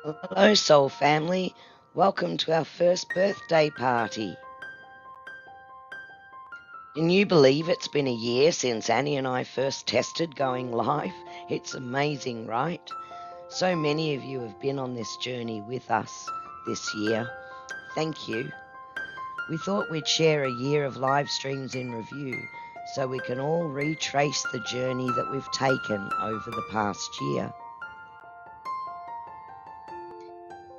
Hello, Soul Family. Welcome to our first birthday party. Can you believe it's been a year since Annie and I first tested going live? It's amazing, right? So many of you have been on this journey with us this year. Thank you. We thought we'd share a year of live streams in review so we can all retrace the journey that we've taken over the past year.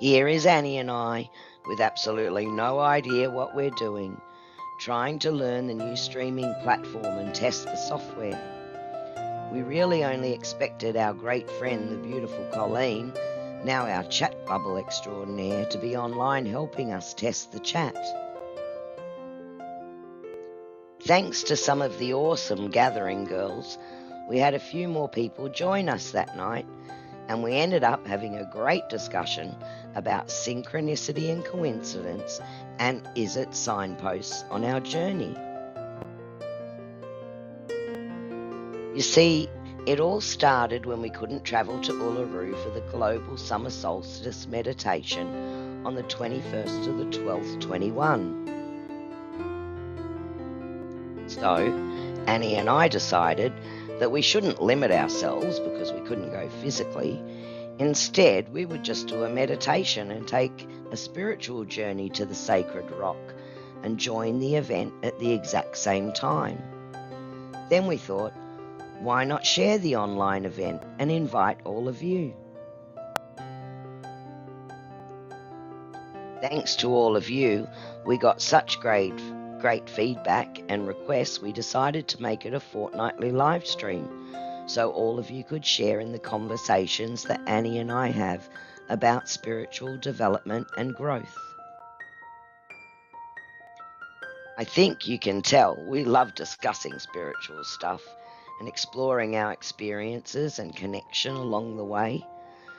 Here is Annie and I, with absolutely no idea what we're doing, trying to learn the new streaming platform and test the software. We really only expected our great friend, the beautiful Colleen, now our chat bubble extraordinaire, to be online helping us test the chat. Thanks to some of the awesome gathering girls, we had a few more people join us that night, and we ended up having a great discussion about synchronicity and coincidence, and is it signposts on our journey. You see, it all started when we couldn't travel to Uluru for the global summer solstice meditation on the 21st to the 12th, 21. So, Annie and I decided that we shouldn't limit ourselves because we couldn't go physically. Instead, we would just do a meditation and take a spiritual journey to the sacred rock and join the event at the exact same time. Then we thought, why not share the online event and invite all of you? Thanks to all of you, we got such great feedback and requests, we decided to make it a fortnightly live stream so all of you could share in the conversations that Annie and I have about spiritual development and growth. I think you can tell we love discussing spiritual stuff and exploring our experiences and connection along the way.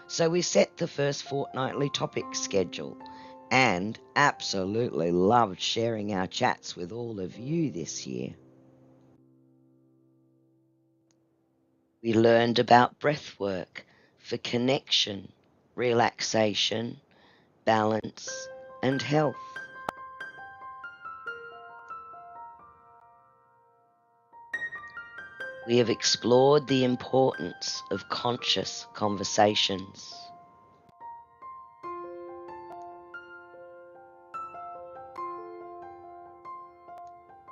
So we set the first fortnightly topic schedule and absolutely loved sharing our chats with all of you this year. We learned about breath work for connection, relaxation, balance, and health. We have explored the importance of conscious conversations.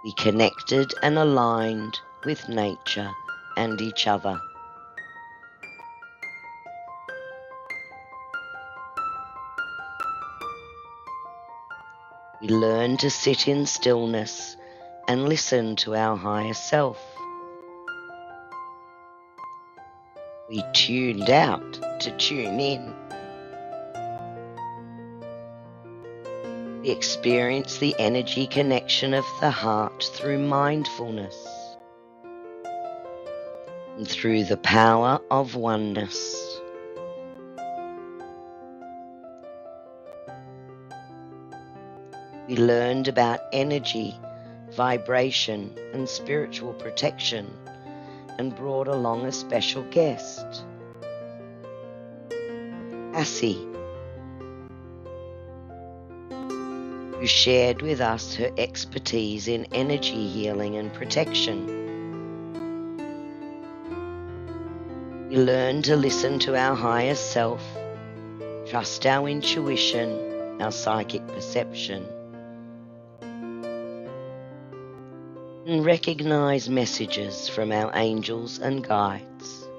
We connected and aligned with nature and each other. We learned to sit in stillness and listen to our higher self. We tuned out to tune in. We experienced the energy connection of the heart through mindfulness and through the power of oneness. We learned about energy, vibration, and spiritual protection, and brought along a special guest, Assie, who shared with us her expertise in energy healing and protection. We learned to listen to our higher self, trust our intuition, our psychic perception, and recognize messages from our angels and guides.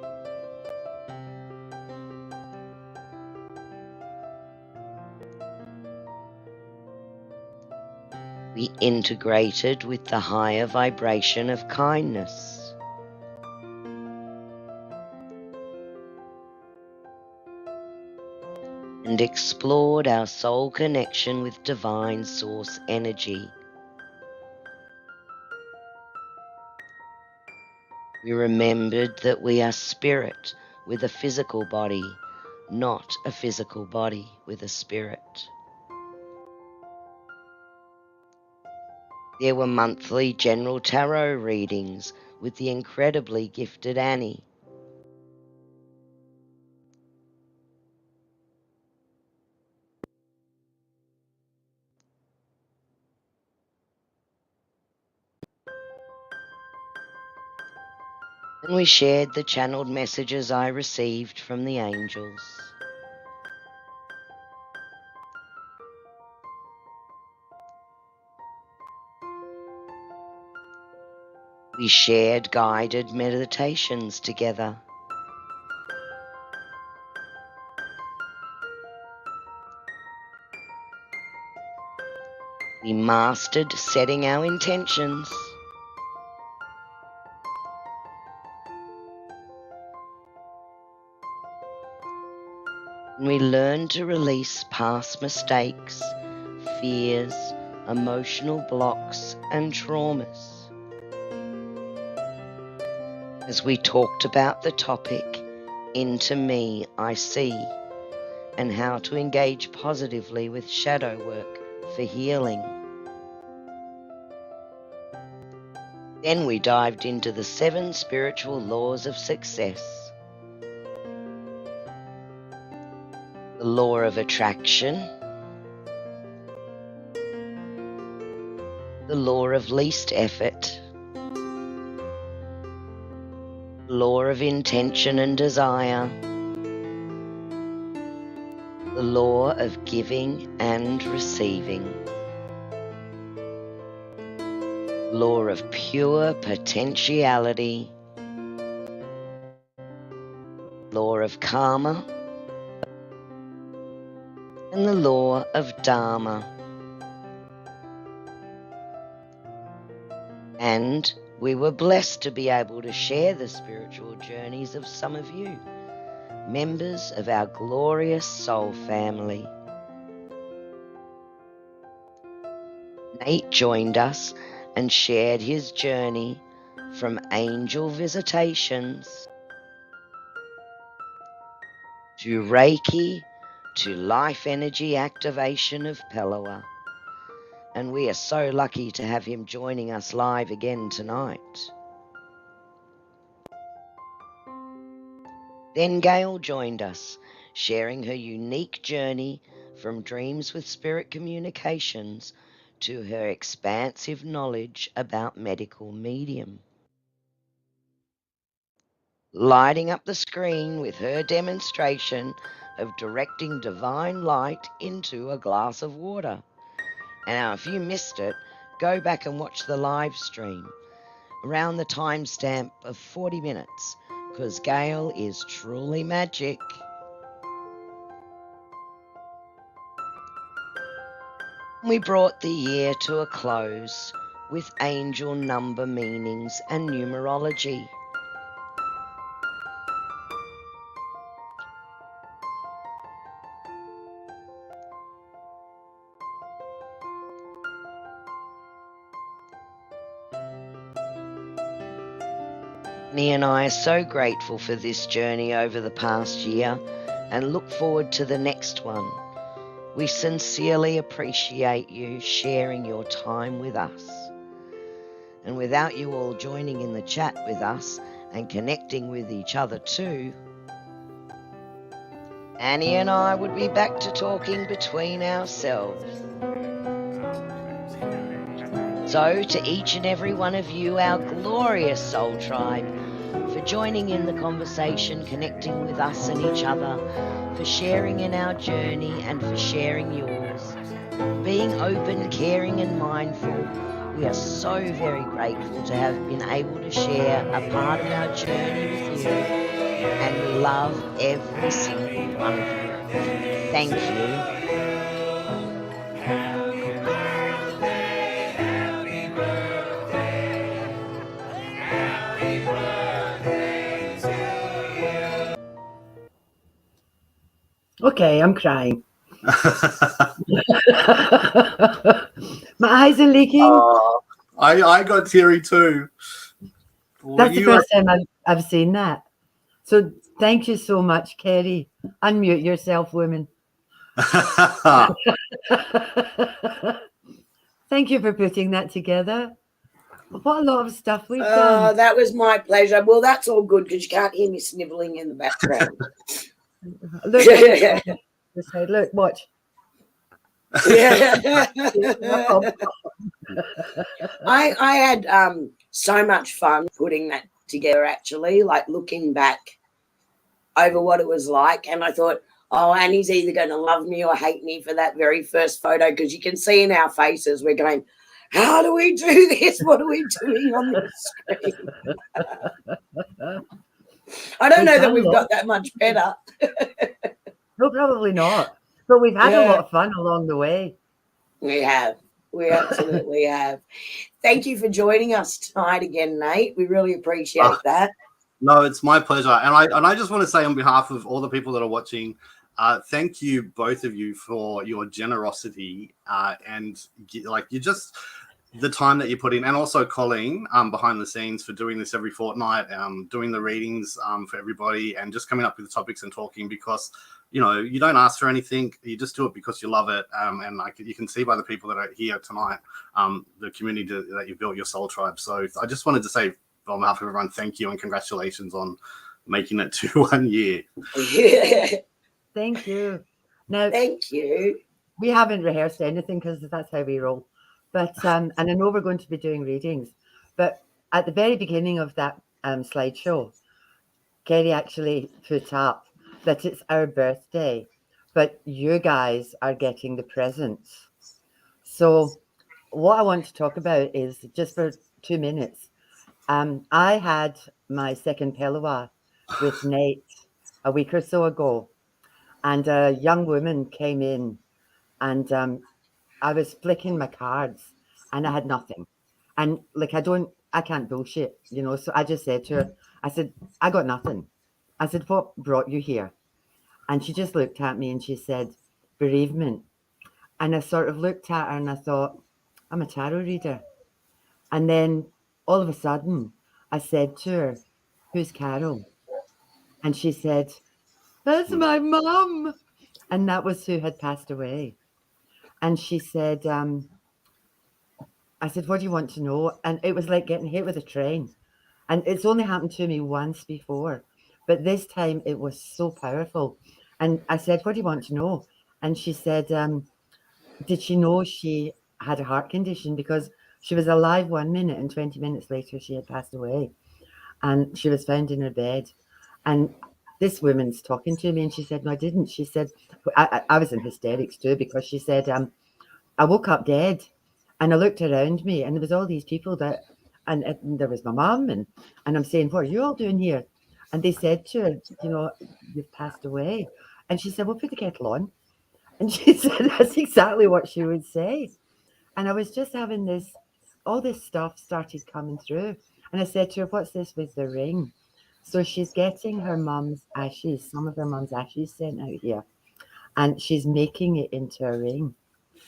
We integrated with the higher vibration of kindness. And explored our soul connection with divine source energy. We remembered that we are spirit with a physical body, not a physical body with a spirit. There were monthly general tarot readings with the incredibly gifted Annie. And we shared the channeled messages I received from the angels. We shared guided meditations together. We mastered setting our intentions. And we learned to release past mistakes, fears, emotional blocks, and traumas. As we talked about the topic, Into Me I See, and how to engage positively with shadow work for healing. Then we dived into the 7 spiritual laws of success. The law of attraction, the law of least effort, the law of intention and desire, the law of giving and receiving, law of pure potentiality, law of karma, and the law of dharma. And we were blessed to be able to share the spiritual journeys of some of you, members of our glorious soul family. Nate joined us and shared his journey from angel visitations to Reiki to life energy activation of Palawa. And we are so lucky to have him joining us live again tonight. Then Gail joined us, sharing her unique journey from dreams with spirit communications to her expansive knowledge about medical medium. Lighting up the screen with her demonstration of directing divine light into a glass of water. And now, if you missed it, go back and watch the live stream around the timestamp of 40 minutes, because Gail is truly magic. We brought the year to a close with angel number meanings and numerology. Annie and I are so grateful for this journey over the past year and look forward to the next one. We sincerely appreciate you sharing your time with us. And without you all joining in the chat with us and connecting with each other too, Annie and I would be back to talking between ourselves. So to each and every one of you, our glorious soul tribe, for joining in the conversation, connecting with us and each other, for sharing in our journey and for sharing yours. Being open, caring and mindful, we are so very grateful to have been able to share a part of our journey with you, and we love every single one of you. Thank you. Okay, I'm crying. My eyes are leaking. I got teary too. That's the first time I've seen that. So thank you so much, Kerrie. Unmute yourself, women. Thank you for putting that together. What a lot of stuff we've done. That was my pleasure. Well, that's all good because you can't hear me snivelling in the background. Look, look, watch. I had so much fun putting that together, actually, like looking back over what it was like. And I thought, oh, Annie's either going to love me or hate me for that very first photo, because you can see in our faces we're going, how do we do this? What are we doing on this screen? I don't know that we've got that much better. No, probably not. But we've had a lot of fun along the way. We have. We absolutely have. Thank you for joining us tonight again, Nate. We really appreciate that. No, it's my pleasure. And I just want to say on behalf of all the people that are watching, thank you, both of you, for your generosity and like you just the time that you put in, and also Colleen behind the scenes for doing this every fortnight, doing the readings for everybody, and just coming up with the topics and talking, because you know you don't ask for anything, you just do it because you love it, and like you can see by the people that are here tonight, the community that you've built, your soul tribe. So I just wanted to say on behalf of everyone, thank you and congratulations on making it to 1 year. Thank you. Now, thank you. We haven't rehearsed anything because that's how we roll. But and I know we're going to be doing readings. But at the very beginning of that slideshow, Kerrie actually put up that it's our birthday, but you guys are getting the presents. So what I want to talk about is, just for 2 minutes, I had my second Pelawa with Nate a week or so ago, and a young woman came in, and I was flicking my cards, and I had nothing. And like, I can't bullshit, you know. So I just said to her, I said, I got nothing. I said, what brought you here? And she just looked at me and she said, bereavement. And I sort of looked at her and I thought, I'm a tarot reader. And then all of a sudden I said to her, who's Carol? And she said, that's my mum. And that was who had passed away. And she said, I said, what do you want to know? And it was like getting hit with a train. And it's only happened to me once before, but this time it was so powerful. And I said, what do you want to know? And she said, did she know she had a heart condition? Because she was alive 1 minute and 20 minutes later she had passed away. And she was found in her bed. And this woman's talking to me and she said, no, I didn't. She said, I was in hysterics too, because she said, I woke up dead and I looked around me and there was all these people that, and there was my mum, and I'm saying, what are you all doing here? And they said to her, you know, you've passed away. And she said, well, put the kettle on. And she said, that's exactly what she would say. And I was just having this, all this stuff started coming through. And I said to her, what's this with the ring? So she's getting her mum's ashes, some of her mum's ashes sent out here. And she's making it into a ring.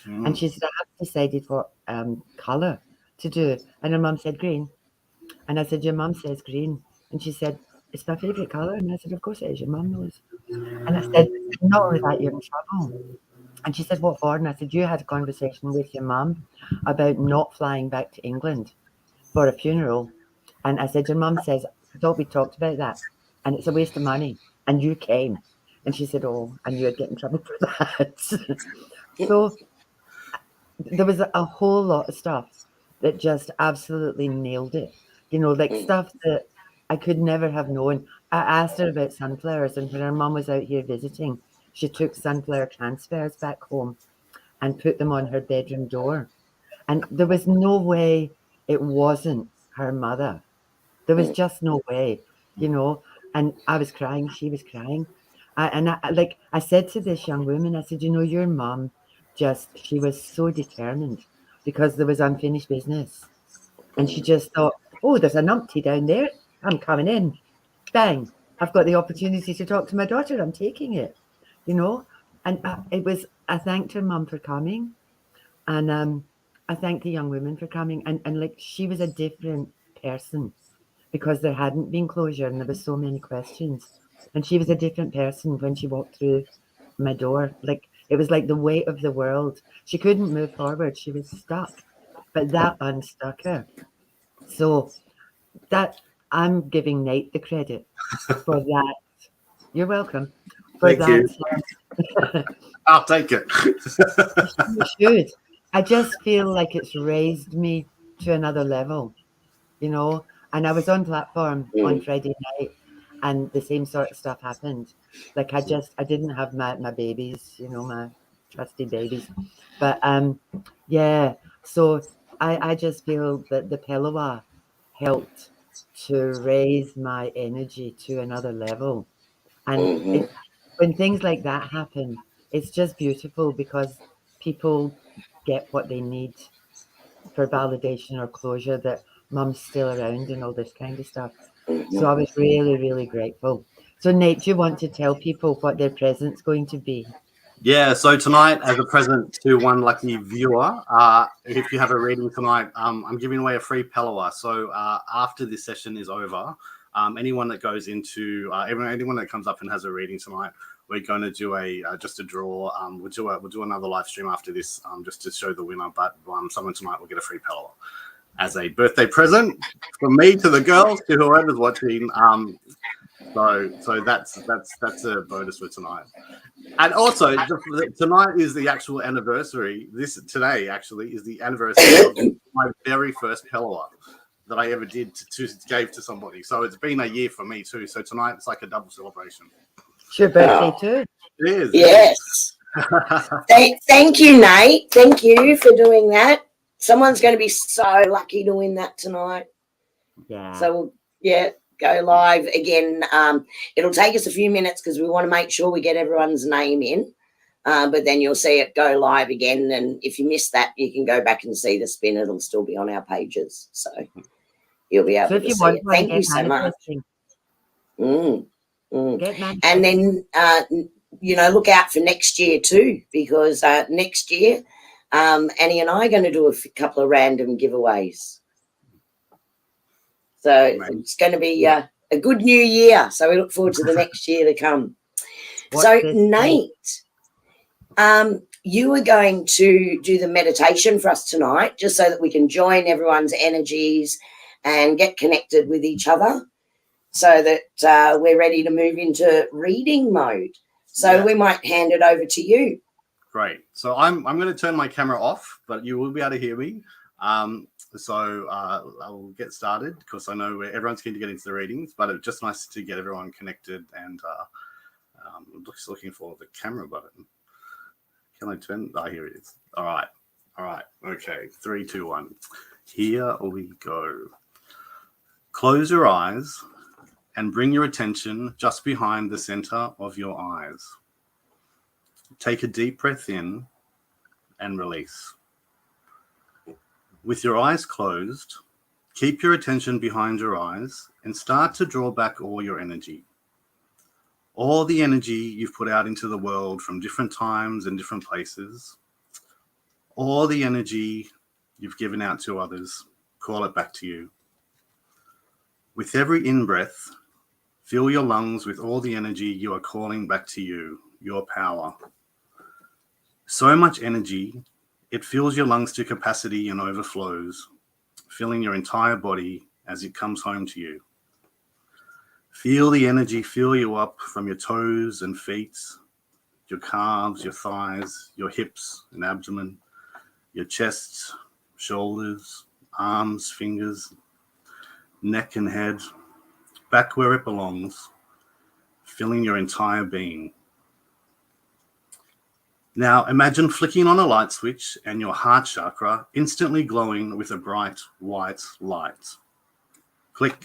And she said, I haven't decided what colour to do. And her mum said green. And I said, your mum says green. And she said, it's my favourite colour. And I said, of course it is, your mum knows. And I said, not only that, you're in trouble. And she said, what for? And I said, you had a conversation with your mum about not flying back to England for a funeral. And I said, your mum says, I thought we talked about that. And it's a waste of money. And you came. And she said, oh, I knew I'd get in trouble for that. So there was a whole lot of stuff that just absolutely nailed it. You know, like stuff that I could never have known. I asked her about sunflowers, and when her mum was out here visiting, she took sunflower transfers back home and put them on her bedroom door. And there was no way it wasn't her mother. There was just no way, you know. And I was crying, she was crying. I said to this young woman, I said, you know, your mum she was so determined because there was unfinished business. And she just thought, oh, there's a numpty down there. I'm coming in. Bang. I've got the opportunity to talk to my daughter. I'm taking it, you know. And I thanked her mum for coming. And I thanked the young woman for coming. And like, she was a different person because there hadn't been closure and there was so many questions. And she was a different person when she walked through my door. Like, it was like the weight of the world. She couldn't move forward. She was stuck. But that unstuck her. So that I'm giving Nate the credit for that. You're welcome. For Thank you. I'll take it. You should. I just feel like it's raised me to another level, you know. And I was on platform on Mm. Friday night, and the same sort of stuff happened. Like I didn't have my babies, you know, my trusty babies. But yeah, so I just feel that the Pelawa helped to raise my energy to another level. And Mhm. when things like that happen, it's just beautiful because people get what they need for validation or closure, that mum's still around and all this kind of stuff. So Mhm. I was really, really grateful. So Nate, do you want to tell people what their present's going to be? Yeah, so tonight, as a present to one lucky viewer, if you have a reading tonight, I'm giving away a free Pelawa. So after this session is over, anyone that goes into anyone that comes up and has a reading tonight, we're going to do just a draw. We'll do another live stream after this, just to show the winner. But someone tonight will get a free Pelawa as a birthday present from me to the girls, to whoever's watching. So that's a bonus for tonight. And also, tonight is the actual anniversary. Today actually is the anniversary of my very first Pelawa that I ever did gave to somebody. So it's been a year for me too. So tonight it's like a double celebration. It's your birthday Oh, too. It is. yes. Thank you, Nate. Thank you for doing that. Someone's going to be so lucky to win that tonight. Yeah. So, yeah, go live again. It'll take us a few minutes because we want to make sure we get everyone's name in. But then you'll see it go live again. And if you miss that, you can go back and see the spin. It'll still be on our pages. So you'll be able So if to you see want it. one, Thank you get so much. manifesting. Get manifesting. And then, look out for next year too, because next year, Annie and I are going to do a couple of random giveaways. So it's going to be a good new year. So we look forward to the next year to come. So Nate, you were going to do the meditation for us tonight, just so that we can join everyone's energies and get connected with each other, so that we're ready to move into reading mode. So we might hand it over to you. Great. So I'm going to turn my camera off, but you will be able to hear me. So I'll get started, because I know everyone's keen to get into the readings, but it's just nice to get everyone connected. And I'm just looking for the camera button. Can I turn? Oh, here it is. All right. Okay. 3, 2, 1. Here we go. Close your eyes and bring your attention just behind the center of your eyes. Take a deep breath in and release. With your eyes closed, keep your attention behind your eyes and start to draw back all your energy. All the energy you've put out into the world from different times and different places, all the energy you've given out to others, call it back to you. With every in-breath, fill your lungs with all the energy you are calling back to you, your power. So much energy, it fills your lungs to capacity and overflows, filling your entire body as it comes home to you. Feel the energy fill you up from your toes and feet, your calves, your thighs, your hips and abdomen, your chest, shoulders, arms, fingers, neck and head, back where it belongs, filling your entire being. Now imagine flicking on a light switch and your heart chakra instantly glowing with a bright white light. Click.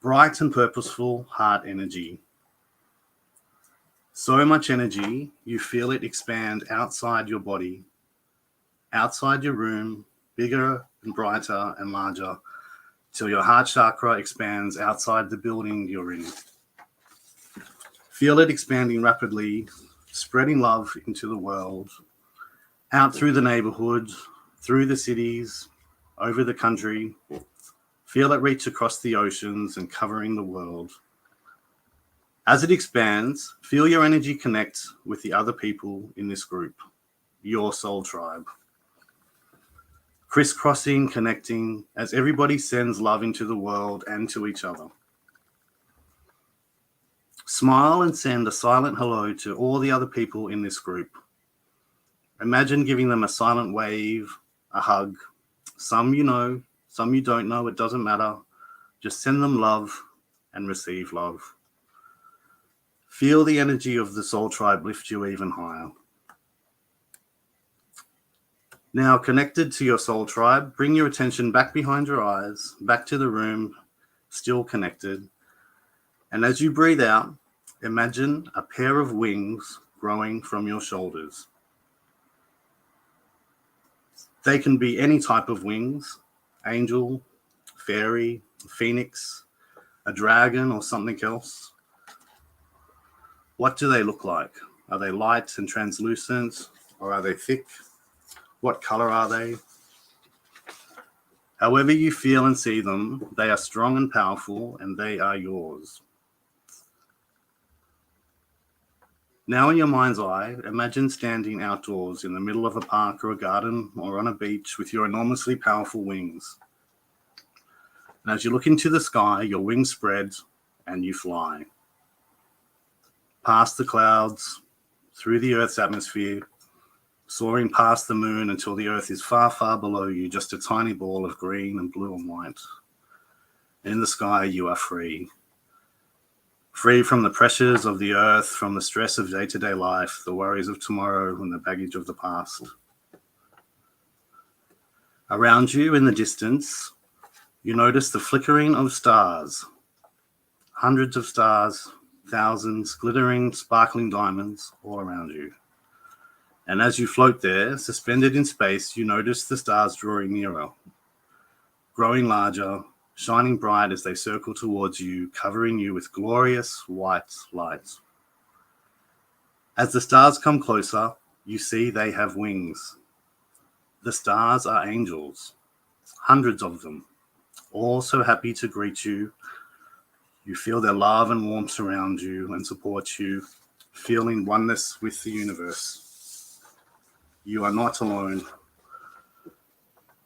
Bright and purposeful heart energy. So much energy, you feel it expand outside your body, outside your room, bigger and brighter and larger, till your heart chakra expands outside the building you're in. Feel it expanding rapidly, spreading love into the world, out through the neighborhood, through the cities, over the country. Feel it reach across the oceans and covering the world. As it expands, feel your energy connect with the other people in this group, your soul tribe. Crisscrossing, connecting, as everybody sends love into the world and to each other. Smile and send a silent hello to all the other people in this group. Imagine giving them a silent wave, a hug, some you know, Some you don't know, it doesn't matter. Just send them love and receive love. Feel the energy of the soul tribe lift you even higher. Now, connected to your soul tribe, bring your attention back behind your eyes, back to the room, still connected. And as you breathe out, imagine a pair of wings growing from your shoulders. They can be any type of wings, angel, fairy, phoenix, a dragon, or something else. What do they look like? Are they light and translucent, or are they thick? What color are they? However you feel and see them, they are strong and powerful, and they are yours. Now in your mind's eye, imagine standing outdoors in the middle of a park or a garden or on a beach with your enormously powerful wings. And as you look into the sky, your wings spread and you fly. Past the clouds, through the Earth's atmosphere, soaring past the moon until the Earth is far, far below you, just a tiny ball of green and blue and white. And in the sky, you are free. Free from the pressures of the earth, from the stress of day-to-day life, the worries of tomorrow, and the baggage of the past. Around you in the distance, you notice the flickering of stars. Hundreds of stars, thousands, glittering, sparkling diamonds all around you. And as you float there, suspended in space, you notice the stars drawing nearer, growing larger, shining bright as they circle towards you, covering you with glorious white light. As the stars come closer, you see they have wings. The stars are angels, hundreds of them, all so happy to greet you. You feel their love and warmth surround you and support you, feeling oneness with the universe. You are not alone.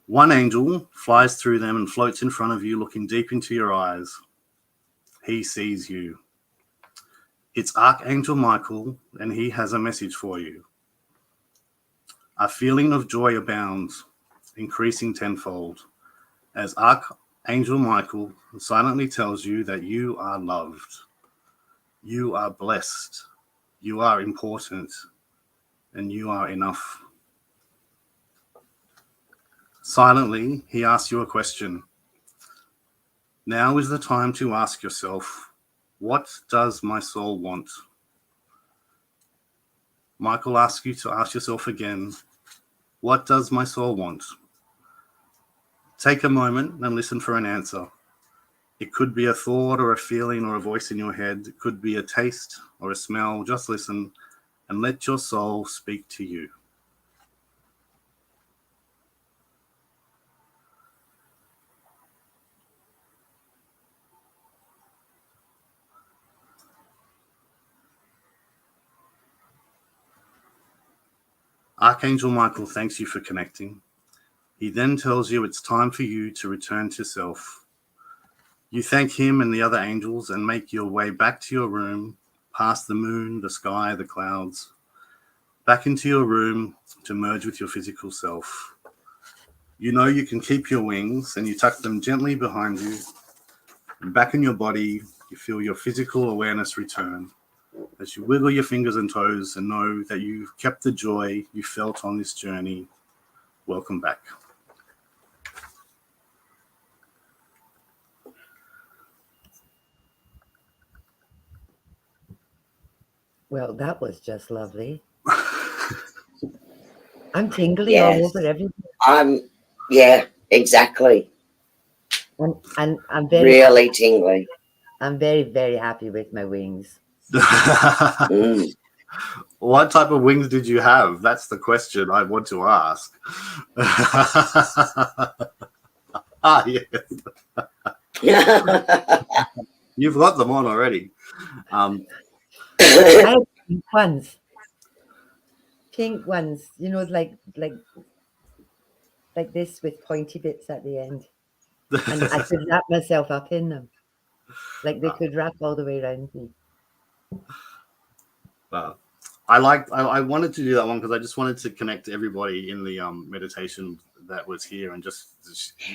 One angel flies through them and floats in front of you, looking deep into your eyes. He sees you. It's Archangel Michael, and he has a message for you. A feeling of joy abounds, increasing tenfold, as Archangel Michael silently tells you that you are loved, you are blessed, you are important, and you are enough. Silently, he asks you a question. Now is the time to ask yourself, what does my soul want? Michael asks you to ask yourself again, what does my soul want? Take a moment and listen for an answer. It could be a thought or a feeling or a voice in your head. It could be a taste or a smell. Just listen and let your soul speak to you. Archangel Michael thanks you for connecting. He then tells you it's time for you to return to self. You thank him and the other angels and make your way back to your room, past the moon, the sky, the clouds, back into your room to merge with your physical self. You know you can keep your wings and you tuck them gently behind you. And back in your body, you feel your physical awareness return as you wiggle your fingers and toes and know that you've kept the joy you felt on this journey. Welcome back. Well, that was just lovely. I'm tingly Yes. all over everything. Yeah, exactly. And I'm very Really tingly. I'm very, very happy with my wings. What type of wings did you have? That's the question I want to ask. Yes. You've got them on already. I have pink ones. Pink ones, you know, like this with pointy bits at the end. And I could wrap myself up in them. Like they could wrap all the way around me. I wanted to do that one because I just wanted to connect everybody in the meditation that was here, and just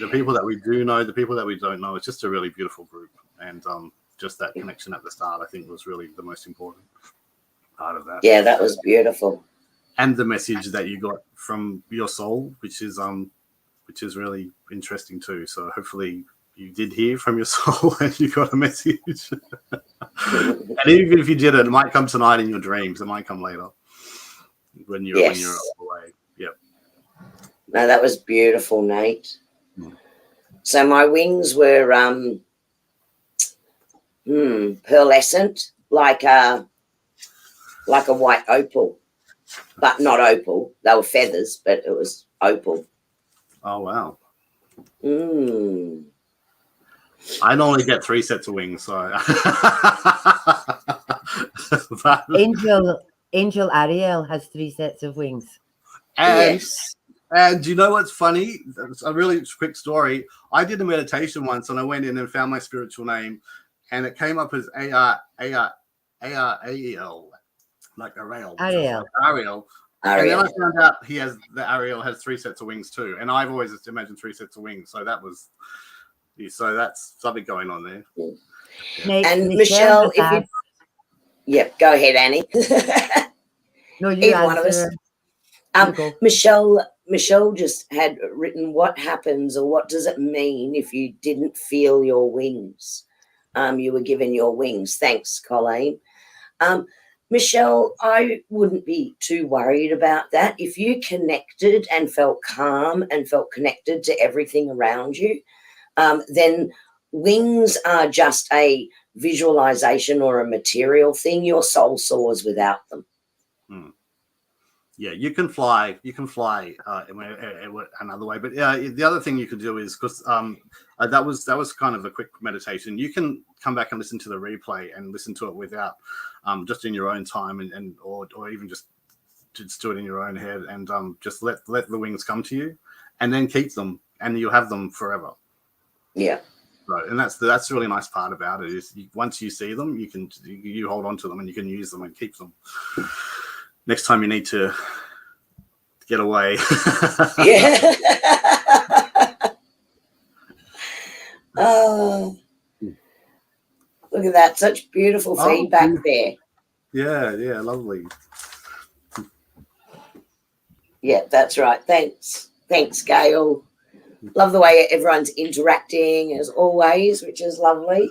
the people that we do know, the people that we don't know. It's just a really beautiful group, and just that connection at the start, I think, was really the most important part of that. Yeah, that was beautiful. And the message that you got from your soul, which is really interesting too. So hopefully you did hear from your soul and you got a message. And even if you did it might come tonight in your dreams. It might come later when you're away. Yep. No, that was beautiful, Nate. So my wings were pearlescent, like a white opal, but not opal. They were feathers, but it was opal. Oh wow. I normally get 3 sets of wings, so but... Angel Ariel has 3 sets of wings. And you know what's funny? It's a really quick story. I did a meditation once, and I went in and found my spiritual name, and it came up as A-R-A-L, like Ariel. Ariel. And then I found out Ariel has 3 sets of wings too, and I've always just imagined 3 sets of wings. So that's something going on there. Yeah. And Michelle, if you, go ahead, Annie. No, you Either one of us. Michelle just had written, what happens or what does it mean if you didn't feel your wings? You were given your wings. Thanks, Colleen. Michelle, I wouldn't be too worried about that. If you connected and felt calm and felt connected to everything around you, then wings are just a visualization or a material thing. Your soul soars without them. Yeah, you can fly. You can fly another way. But the other thing you could do is, because that was kind of a quick meditation. You can come back and listen to the replay and listen to it without just in your own time or even just do it in your own head and just let the wings come to you, and then keep them, and you'll have them forever. Yeah. Right, and that's the really nice part about it is once you see them, you hold on to them and you can use them and keep them. Next time you need to get away. Yeah. Oh, look at that. Such beautiful feedback there. Yeah, lovely. Yeah, that's right. Thanks, Gail. Love the way everyone's interacting as always, which is lovely.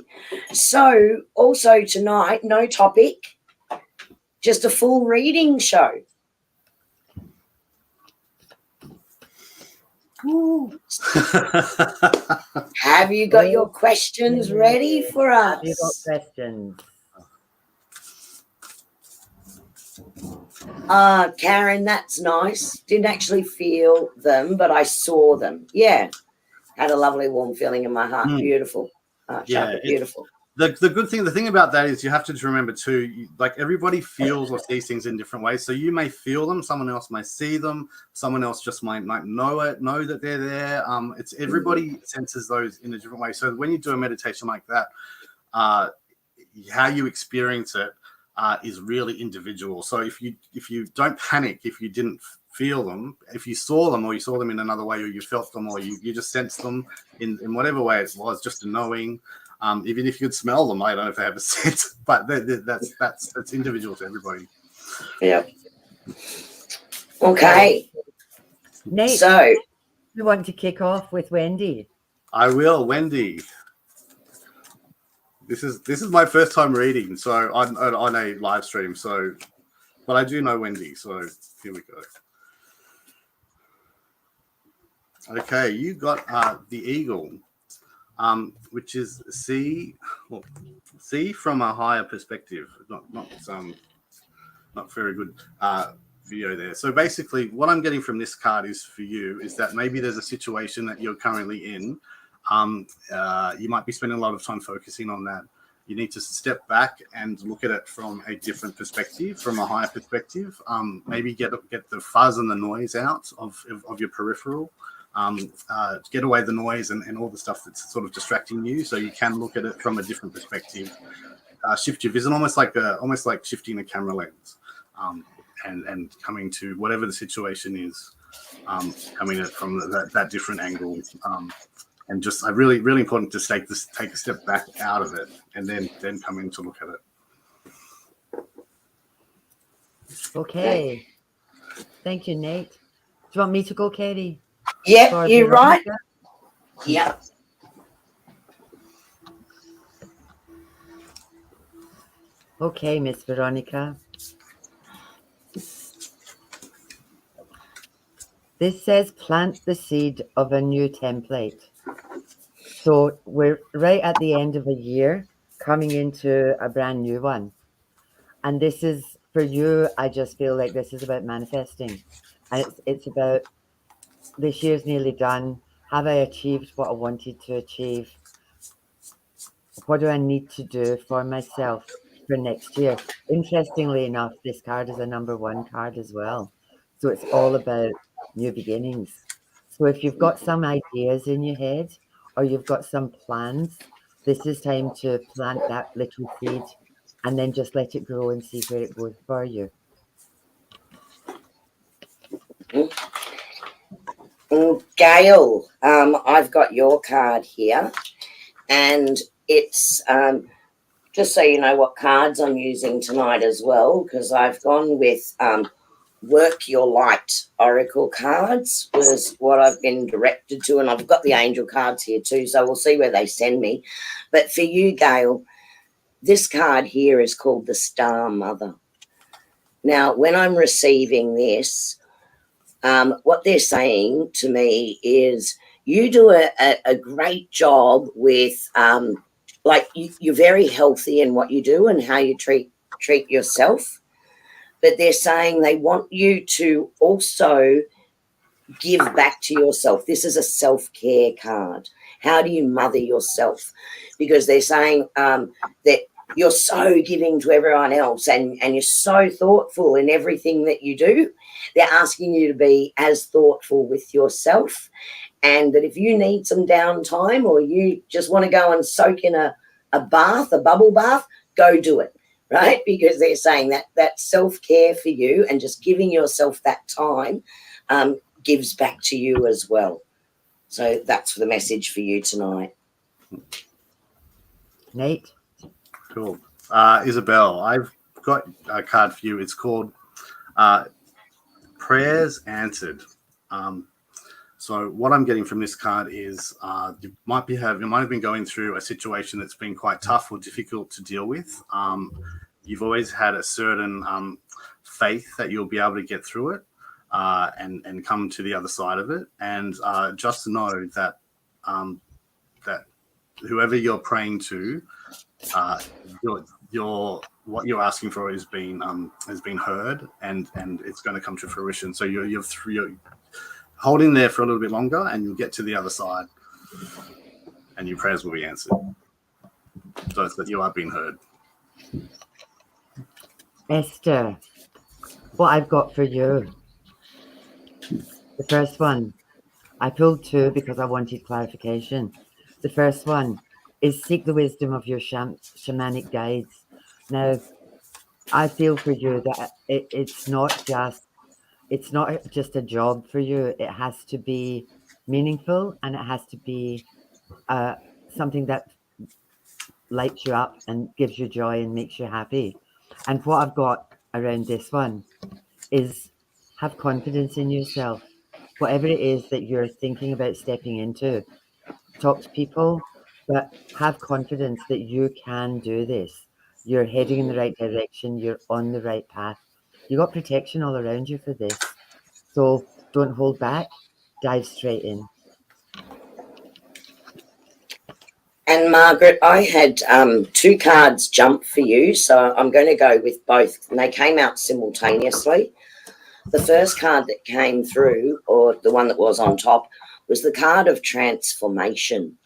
So also tonight, no topic. Just a full reading show. Have you got your questions ready for us? Have you got questions? Karen, that's nice. Didn't actually feel them, but I saw them. Yeah. Had a lovely warm feeling in my heart. Beautiful. Beautiful. The thing about that is you have to remember too, like everybody feels or sees things in different ways. So you may feel them, someone else may see them, someone else just might know that they're there. It's everybody senses those in a different way. So when you do a meditation like that, how you experience it is really individual. So if you don't panic, if you didn't feel them, if you saw them or you saw them in another way, or you felt them, or you just sensed them in whatever way it was, just a knowing. Even if you could smell them, I don't know if they have a scent, but that's individual to everybody. Yeah. Okay. Nate, so you want to kick off with Wendy? I will, Wendy. This is my first time reading, so on a live stream. So, but I do know Wendy. So here we go. Okay, you got the eagle. Which is see from a higher perspective. Not very good video there. So basically, what I'm getting from this card is for you is that maybe there's a situation that you're currently in. You might be spending a lot of time focusing on that. You need to step back and look at it from a different perspective, from a higher perspective. Maybe get the fuzz and the noise out of your peripheral. Get away the noise and all the stuff that's sort of distracting you, so you can look at it from a different perspective. Shift your vision, almost like shifting a camera lens, and coming to whatever the situation is. coming at it from that different angle. And just really, really important to take a step back out of it and then come in to look at it. Okay. Thank you, Nate. Do you want me to go, Kerrie? Yeah, you're right. Yeah. Okay, Miss Veronica. This says plant the seed of a new template. So we're right at the end of a year, coming into a brand new one. And this is, for you, I just feel like this is about manifesting. And it's about, this year's nearly done. Have I achieved what I wanted to achieve? What do I need to do for myself for next year? Interestingly enough, this card is a number 1 card as well. So it's all about new beginnings. So if you've got some ideas in your head or you've got some plans, this is time to plant that little seed and then just let it grow and see where it goes for you. Gail, I've got your card here, and it's just so you know what cards I'm using tonight as well, because I've gone with Work Your Light Oracle cards was what I've been directed to, and I've got the angel cards here too, so we'll see where they send me. But for you, Gail, this card here is called the Star Mother. Now, when I'm receiving this, what they're saying to me is you do a great job with, like you're very healthy in what you do and how you treat yourself. But they're saying they want you to also give back to yourself. This is a self-care card. How do you mother yourself? Because they're saying that you're so giving to everyone else and you're so thoughtful in everything that you do. They're asking you to be as thoughtful with yourself, and that if you need some downtime or you just want to go and soak in a bath, a bubble bath, go do it, right? Because they're saying that self-care for you and just giving yourself that time gives back to you as well. So that's the message for you tonight. Nate? Cool. Isabel, I've got a card for you. It's called Prayers Answered. So what I'm getting from this card is you might have been going through a situation that's been quite tough or difficult to deal with. You've always had a certain faith that you'll be able to get through it and come to the other side of it. And just to know that that whoever you're praying to, what you're asking for has been heard, and it's going to come to fruition. So you're holding there for a little bit longer, and you'll get to the other side, and your prayers will be answered. So it's that you are being heard. Esther, what I've got for you. The first one, I pulled 2 because I wanted clarification. The first one is seek the wisdom of your shamanic guides. Now, I feel for you that it's not just a job for you. It has to be meaningful, and it has to be something that lights you up and gives you joy and makes you happy. And what I've got around this one is have confidence in yourself. Whatever it is that you're thinking about stepping into, talk to people, but have confidence that you can do this. You're heading in the right direction. You're on the right path. You got protection all around you for this. So don't hold back. Dive straight in. And Margaret, I had 2 cards jump for you, so I'm going to go with both. And they came out simultaneously. The first card that came through, or the one that was on top, was the card of transformation.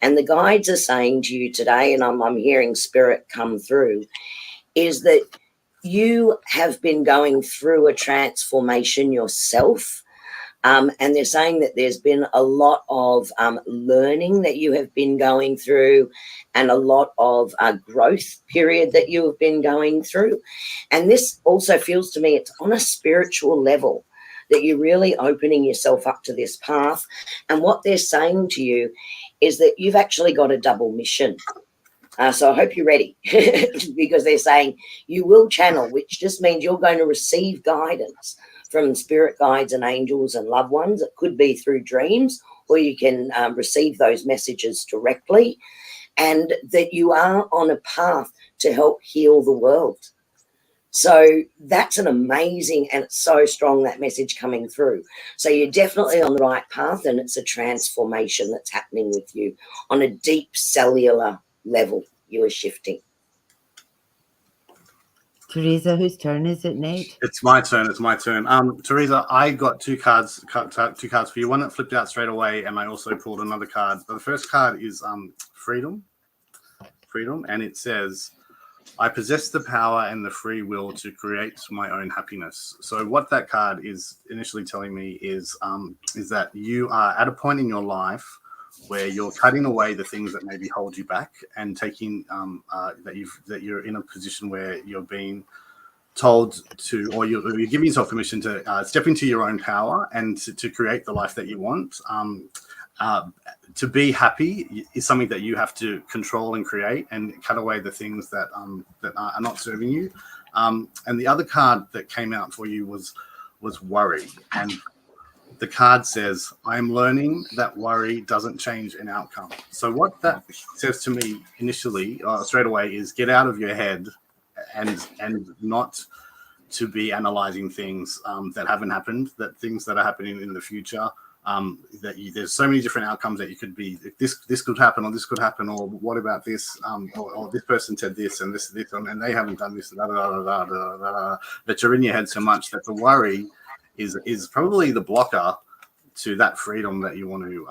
And the guides are saying to you today, and I'm hearing Spirit come through, is that you have been going through a transformation yourself. And they're saying that there's been a lot of learning that you have been going through, and a lot of growth period that you have been going through. And this also feels to me it's on a spiritual level. that you're really opening yourself up to this path. And what they're saying to you is that you've actually got a double mission. So I hope you're ready, because they're saying you will channel, which just means you're going to receive guidance from spirit guides and angels and loved ones. It could be through dreams, or you can receive those messages directly, and that you are on a path to help heal the world. So that's an amazing, and it's so strong, that message coming through. So you're definitely on the right path, and it's a transformation that's happening with you on a deep cellular level. You are shifting. Teresa, whose turn is it, Nate? It's my turn. Teresa, I got two cards for you. One that flipped out straight away, and I also pulled another card. The first card is freedom, and it says, I possess the power and the free will to create my own happiness. So what that card is initially telling me is that you are at a point in your life where you're cutting away the things that maybe hold you back, and taking that you're in a position where you're being told to, or you're giving yourself permission to step into your own power and to create the life that you want. To be happy is something that you have to control and create, and cut away the things that are not serving you. And the other card that came out for you was worry, and the card says, I'm learning that worry doesn't change an outcome. So what that says to me initially, straight away, is get out of your head and not to be analyzing things that haven't happened, that things that are happening in the future. There's so many different outcomes that you could be. This could happen, or this could happen, or what about this? Or this person said this, and this, and they haven't done this. That you're in your head so much that the worry is probably the blocker to that freedom that you want to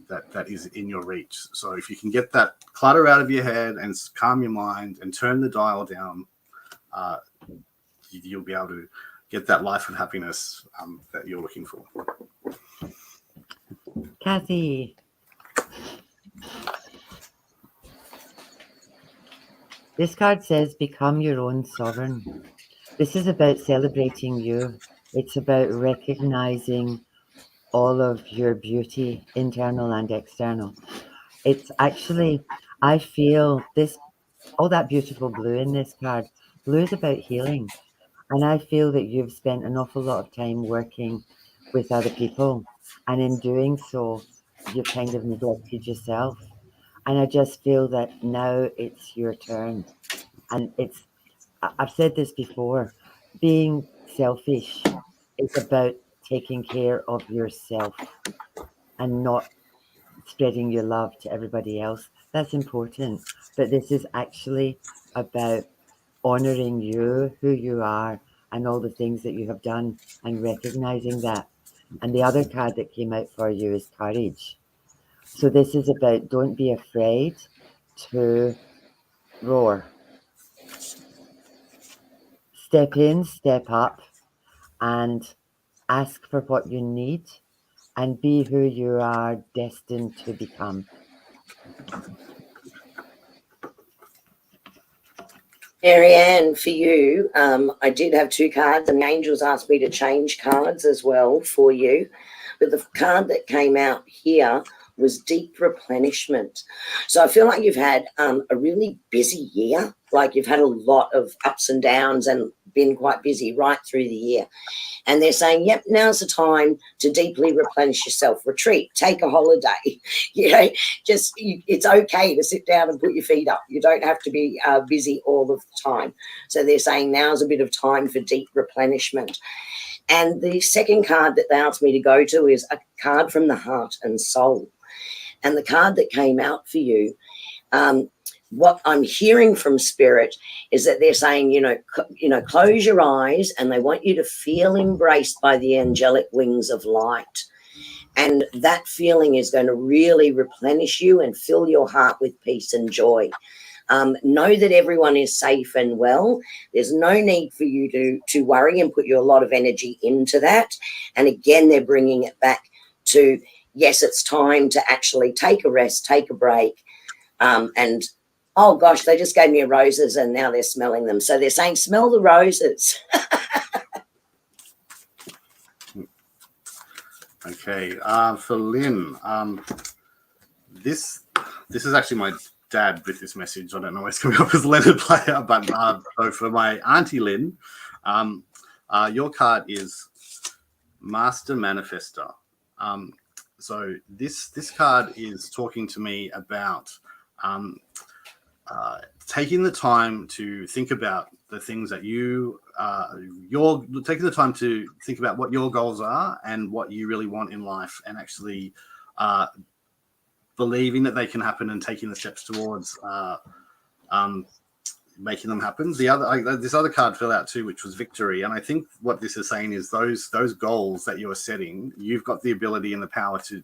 that is in your reach. So if you can get that clutter out of your head and calm your mind and turn the dial down, you'll be able to get that life of happiness that you're looking for. Kathy. This card says, become your own sovereign. This is about celebrating you. It's about recognizing all of your beauty, internal and external. It's actually, I feel this, all that beautiful blue in this card. Blue is about healing. And I feel that you've spent an awful lot of time working with other people. And in doing so, you've kind of neglected yourself. And I just feel that now it's your turn. And I've said this before, being selfish is about taking care of yourself and not spreading your love to everybody else. That's important. But this is actually about honoring you, who you are, and all the things that you have done, and recognizing that. And the other card that came out for you is courage. So this is about, don't be afraid to roar. Step in, step up, and ask for what you need, and be who you are destined to become. Marianne, for you, I did have two cards, and the angels asked me to change cards as well for you. But the card that came out here was deep replenishment. So I feel like you've had a really busy year, like you've had a lot of ups and downs and been quite busy right through the year. And they're saying, yep, now's the time to deeply replenish yourself. Retreat, take a holiday. It's okay to sit down and put your feet up. You don't have to be busy all of the time. So they're saying now's a bit of time for deep replenishment. And the second card that they asked me to go to is a card from the heart and soul. And the card that came out for you, what I'm hearing from Spirit is that they're saying, close your eyes, and they want you to feel embraced by the angelic wings of light. And that feeling is going to really replenish you and fill your heart with peace and joy. Know that everyone is safe and well. There's no need for you to worry and put a lot of energy into that. And again, they're bringing it back to, yes, it's time to actually take a rest, take a break. And, oh, gosh, they just gave me roses and now they're smelling them. So they're saying, smell the roses. Okay, for Lynn, this is actually my dad with this message. I don't know why it's coming up as Leonard Player, but so for my auntie Lynn, your card is Master Manifester. So this card is talking to me about taking the time to think about the things that you're taking the time to think about what your goals are and what you really want in life, and actually believing that they can happen and taking the steps towards making them happen. This other card fell out too, which was Victory, and I think what this is saying is those goals that you are setting, you've got the ability and the power to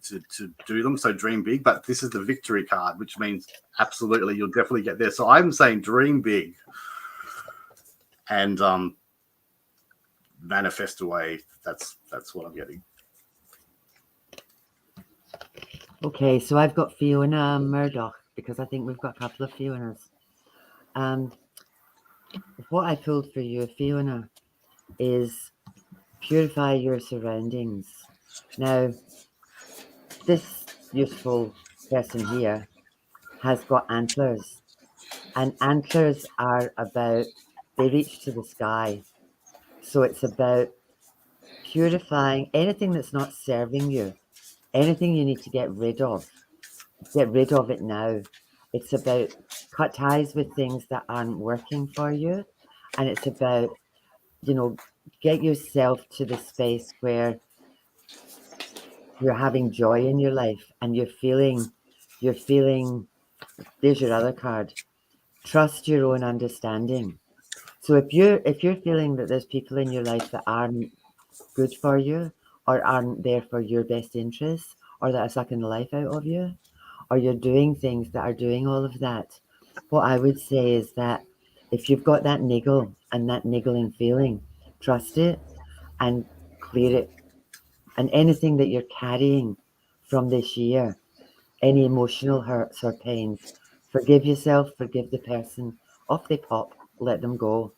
do them. So dream big. But this is the Victory card, which means absolutely you'll definitely get there. So I'm saying dream big and manifest away. That's what I'm getting. Okay, so I've got Fiona Murdoch, because I think we've got a couple of Fionas. What I pulled for you, Fiona, is purify your surroundings. Now, this beautiful person here has got antlers, and antlers are about, they reach to the sky. So it's about purifying anything that's not serving you, anything you need to get rid of it now. It's about cut ties with things that aren't working for you, and it's about, get yourself to the space where you're having joy in your life and you're feeling, there's your other card, trust your own understanding. So if you're feeling that there's people in your life that aren't good for you, or aren't there for your best interests, or that are sucking the life out of you, or you're doing things that are doing all of that, what I would say is that if you've got that niggle and that niggling feeling, trust it and clear it. And anything that you're carrying from this year, any emotional hurts or pains, forgive yourself, forgive the person. Off they pop, let them go.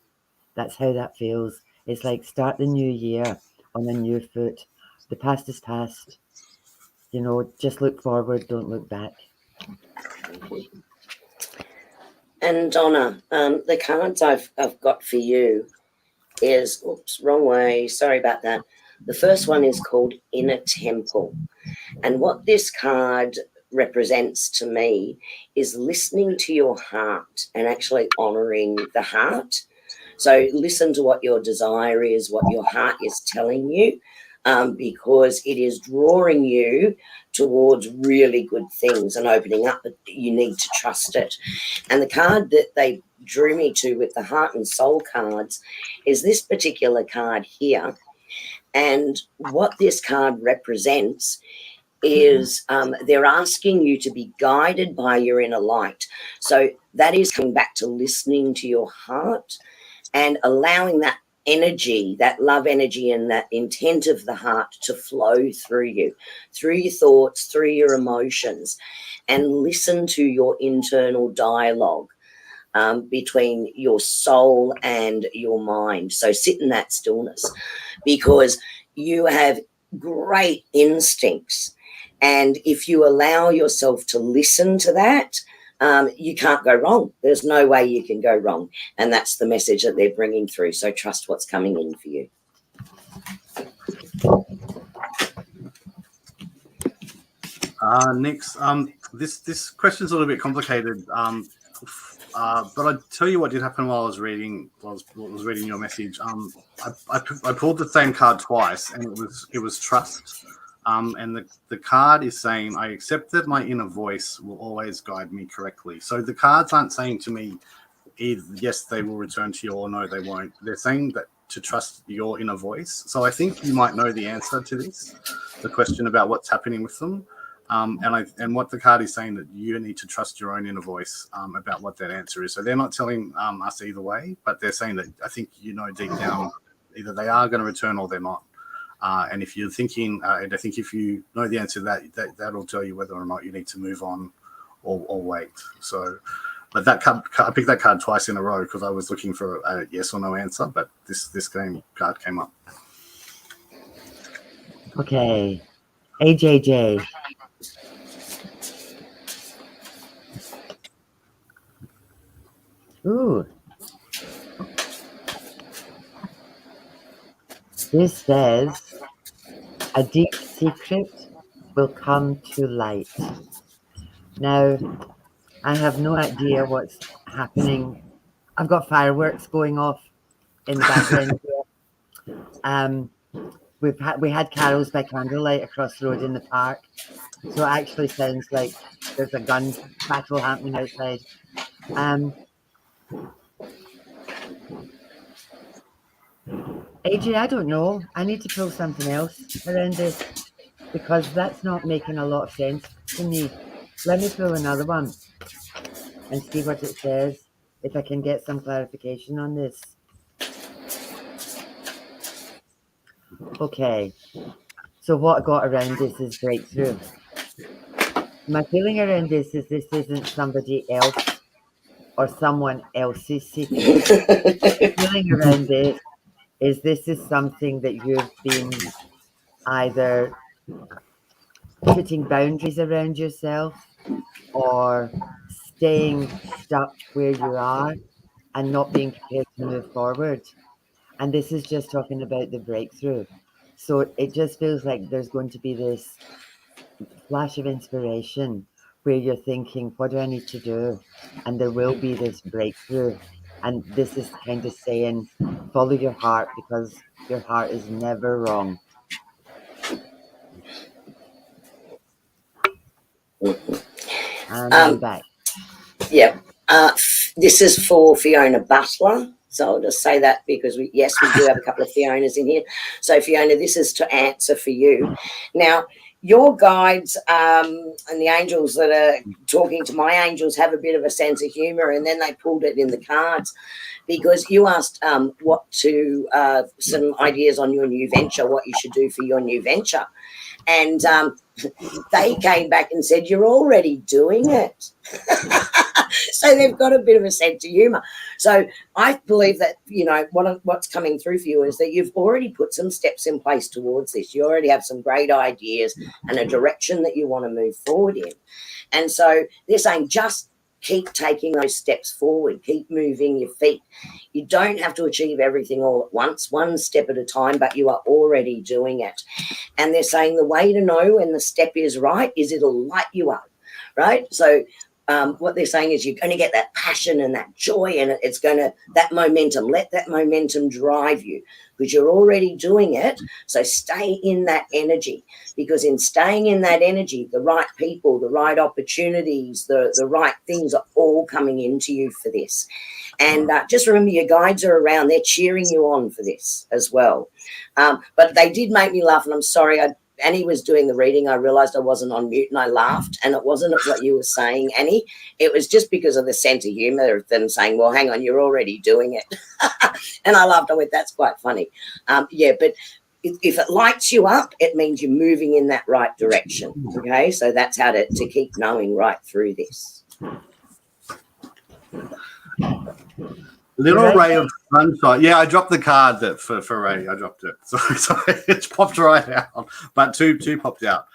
That's how that feels. It's like start the new year on a new foot. The past is past. Just look forward, don't look back. And Donna, the cards I've got for you is, oops, wrong way. Sorry about that. The first one is called Inner Temple. And what this card represents to me is listening to your heart and actually honoring the heart. So listen to what your desire is, what your heart is telling you, because it is drawing you towards really good things and opening up, but you need to trust it. And the card that they drew me to with the heart and soul cards is this particular card here. And what this card represents is they're asking you to be guided by your inner light. So that is coming back to listening to your heart and allowing that energy, that love energy and that intent of the heart to flow through you, through your thoughts, through your emotions, and listen to your internal dialogue between your soul and your mind. So sit in that stillness, because you have great instincts. And if you allow yourself to listen to that, you can't go wrong. There's no way you can go wrong. And that's the message that they're bringing through. So trust what's coming in for you. Next, this question's a little bit complicated, but I tell you what did happen while I was reading your message. I pulled the same card twice, and it was trust. And the card is saying, I accept that my inner voice will always guide me correctly. So the cards aren't saying to me, either yes, they will return to you, or no, they won't. They're saying that to trust your inner voice. So I think you might know the answer to this, the question about what's happening with them. And what the card is saying, that you need to trust your own inner voice about what that answer is. So they're not telling us either way, but they're saying that I think deep down either they are going to return or they're not. And if you're thinking, and I think if you know the answer to that'll tell you whether or not you need to move on or wait. So, but that card, I picked that card twice in a row because I was looking for a yes or no answer, but this card came up. Okay. AJJ. Ooh. This says, a deep secret will come to light. Now, I have no idea what's happening. I've got fireworks going off in the background here. We had carols by candlelight across the road in the park. So it actually sounds like there's a gun battle happening outside. AJ, I don't know. I need to pull something else around this because that's not making a lot of sense to me. Let me pull another one and see what it says, if I can get some clarification on this. Okay, so what I got around this is breakthrough. My feeling around this isn't somebody else or someone else's secret. The feeling around this is something that you've been either putting boundaries around yourself or staying stuck where you are and not being prepared to move forward. And this is just talking about the breakthrough. So it just feels like there's going to be this flash of inspiration where you're thinking, what do I need to do? And there will be this breakthrough. And this is kind of saying, follow your heart because your heart is never wrong. And I'm back. Yeah. This is for Fiona Butler. So I'll just say that because we do have a couple of Fionas in here. So Fiona, this is to answer for you. Now, your guides and the angels that are talking to my angels have a bit of a sense of humor, and then they pulled it in the cards because you asked some ideas on your new venture, what you should do for your new venture. And they came back and said, you're already doing it. So they've got a bit of a sense of humour. So I believe that, what's coming through for you is that you've already put some steps in place towards this. You already have some great ideas and a direction that you want to move forward in. And so they're saying just keep taking those steps forward, keep moving your feet. You don't have to achieve everything all at once, one step at a time, but you are already doing it. And they're saying the way to know when the step is right is it'll light you up, right? So what they're saying is you're going to get that passion and that joy, and it's going to, that momentum, let that momentum drive you because you're already doing it. So stay in that energy, because in staying in that energy, the right people, the right opportunities, the right things are all coming into you for this. And just remember, your guides are around. They're cheering you on for this as well. But they did make me laugh, and I'm sorry, Annie was doing the reading. I realised I wasn't on mute and I laughed, and it wasn't what you were saying, Annie. It was just because of the sense of humour of them saying, well, hang on, you're already doing it. And I laughed. I went, that's quite funny. But if it lights you up, it means you're moving in that right direction. Okay, so that's how to keep knowing right through this. Little ray of sunshine. Yeah, I dropped the card that for Ray. I dropped it. Sorry, it's popped right out. But two popped out.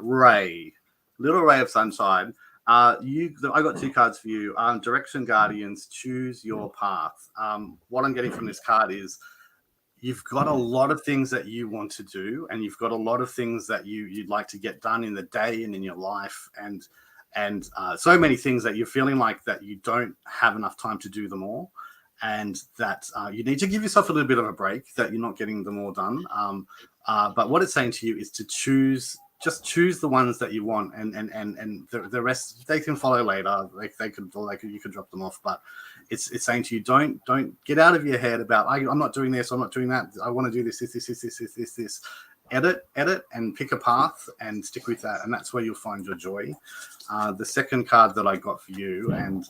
Ray, little ray of sunshine. I got two cards for you. Direction Guardians, choose your path. What I'm getting from this card is you've got a lot of things that you want to do, and you've got a lot of things that you'd like to get done in the day and in your life, and so many things that you're feeling like that you don't have enough time to do them all. And that you need to give yourself a little bit of a break, that you're not getting them all done. But what it's saying to you is to choose the ones that you want, and the rest they can follow later. You could drop them off. But it's saying to you, don't get out of your head about I'm not doing this, I'm not doing that. I want to do this. Edit and pick a path and stick with that, and that's where you'll find your joy. The second card that I got for you, and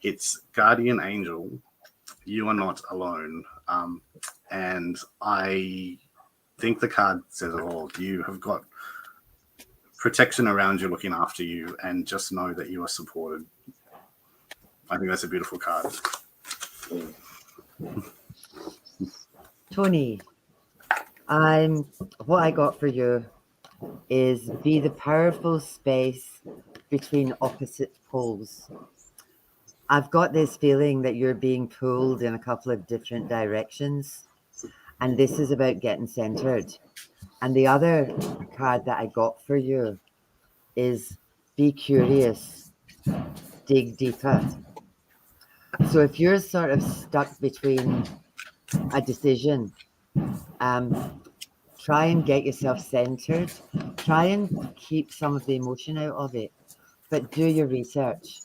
it's Guardian Angel. You are not alone. And I think the card says it all. You have got protection around you, looking after you, and just know that you are supported. I think that's a beautiful card. Tony, what I got for you is be the powerful space between opposite poles. I've got this feeling that you're being pulled in a couple of different directions, and this is about getting centered. And the other card that I got for you is be curious, dig deeper. So if you're sort of stuck between a decision, try and get yourself centered. Try and keep some of the emotion out of it, but do your research.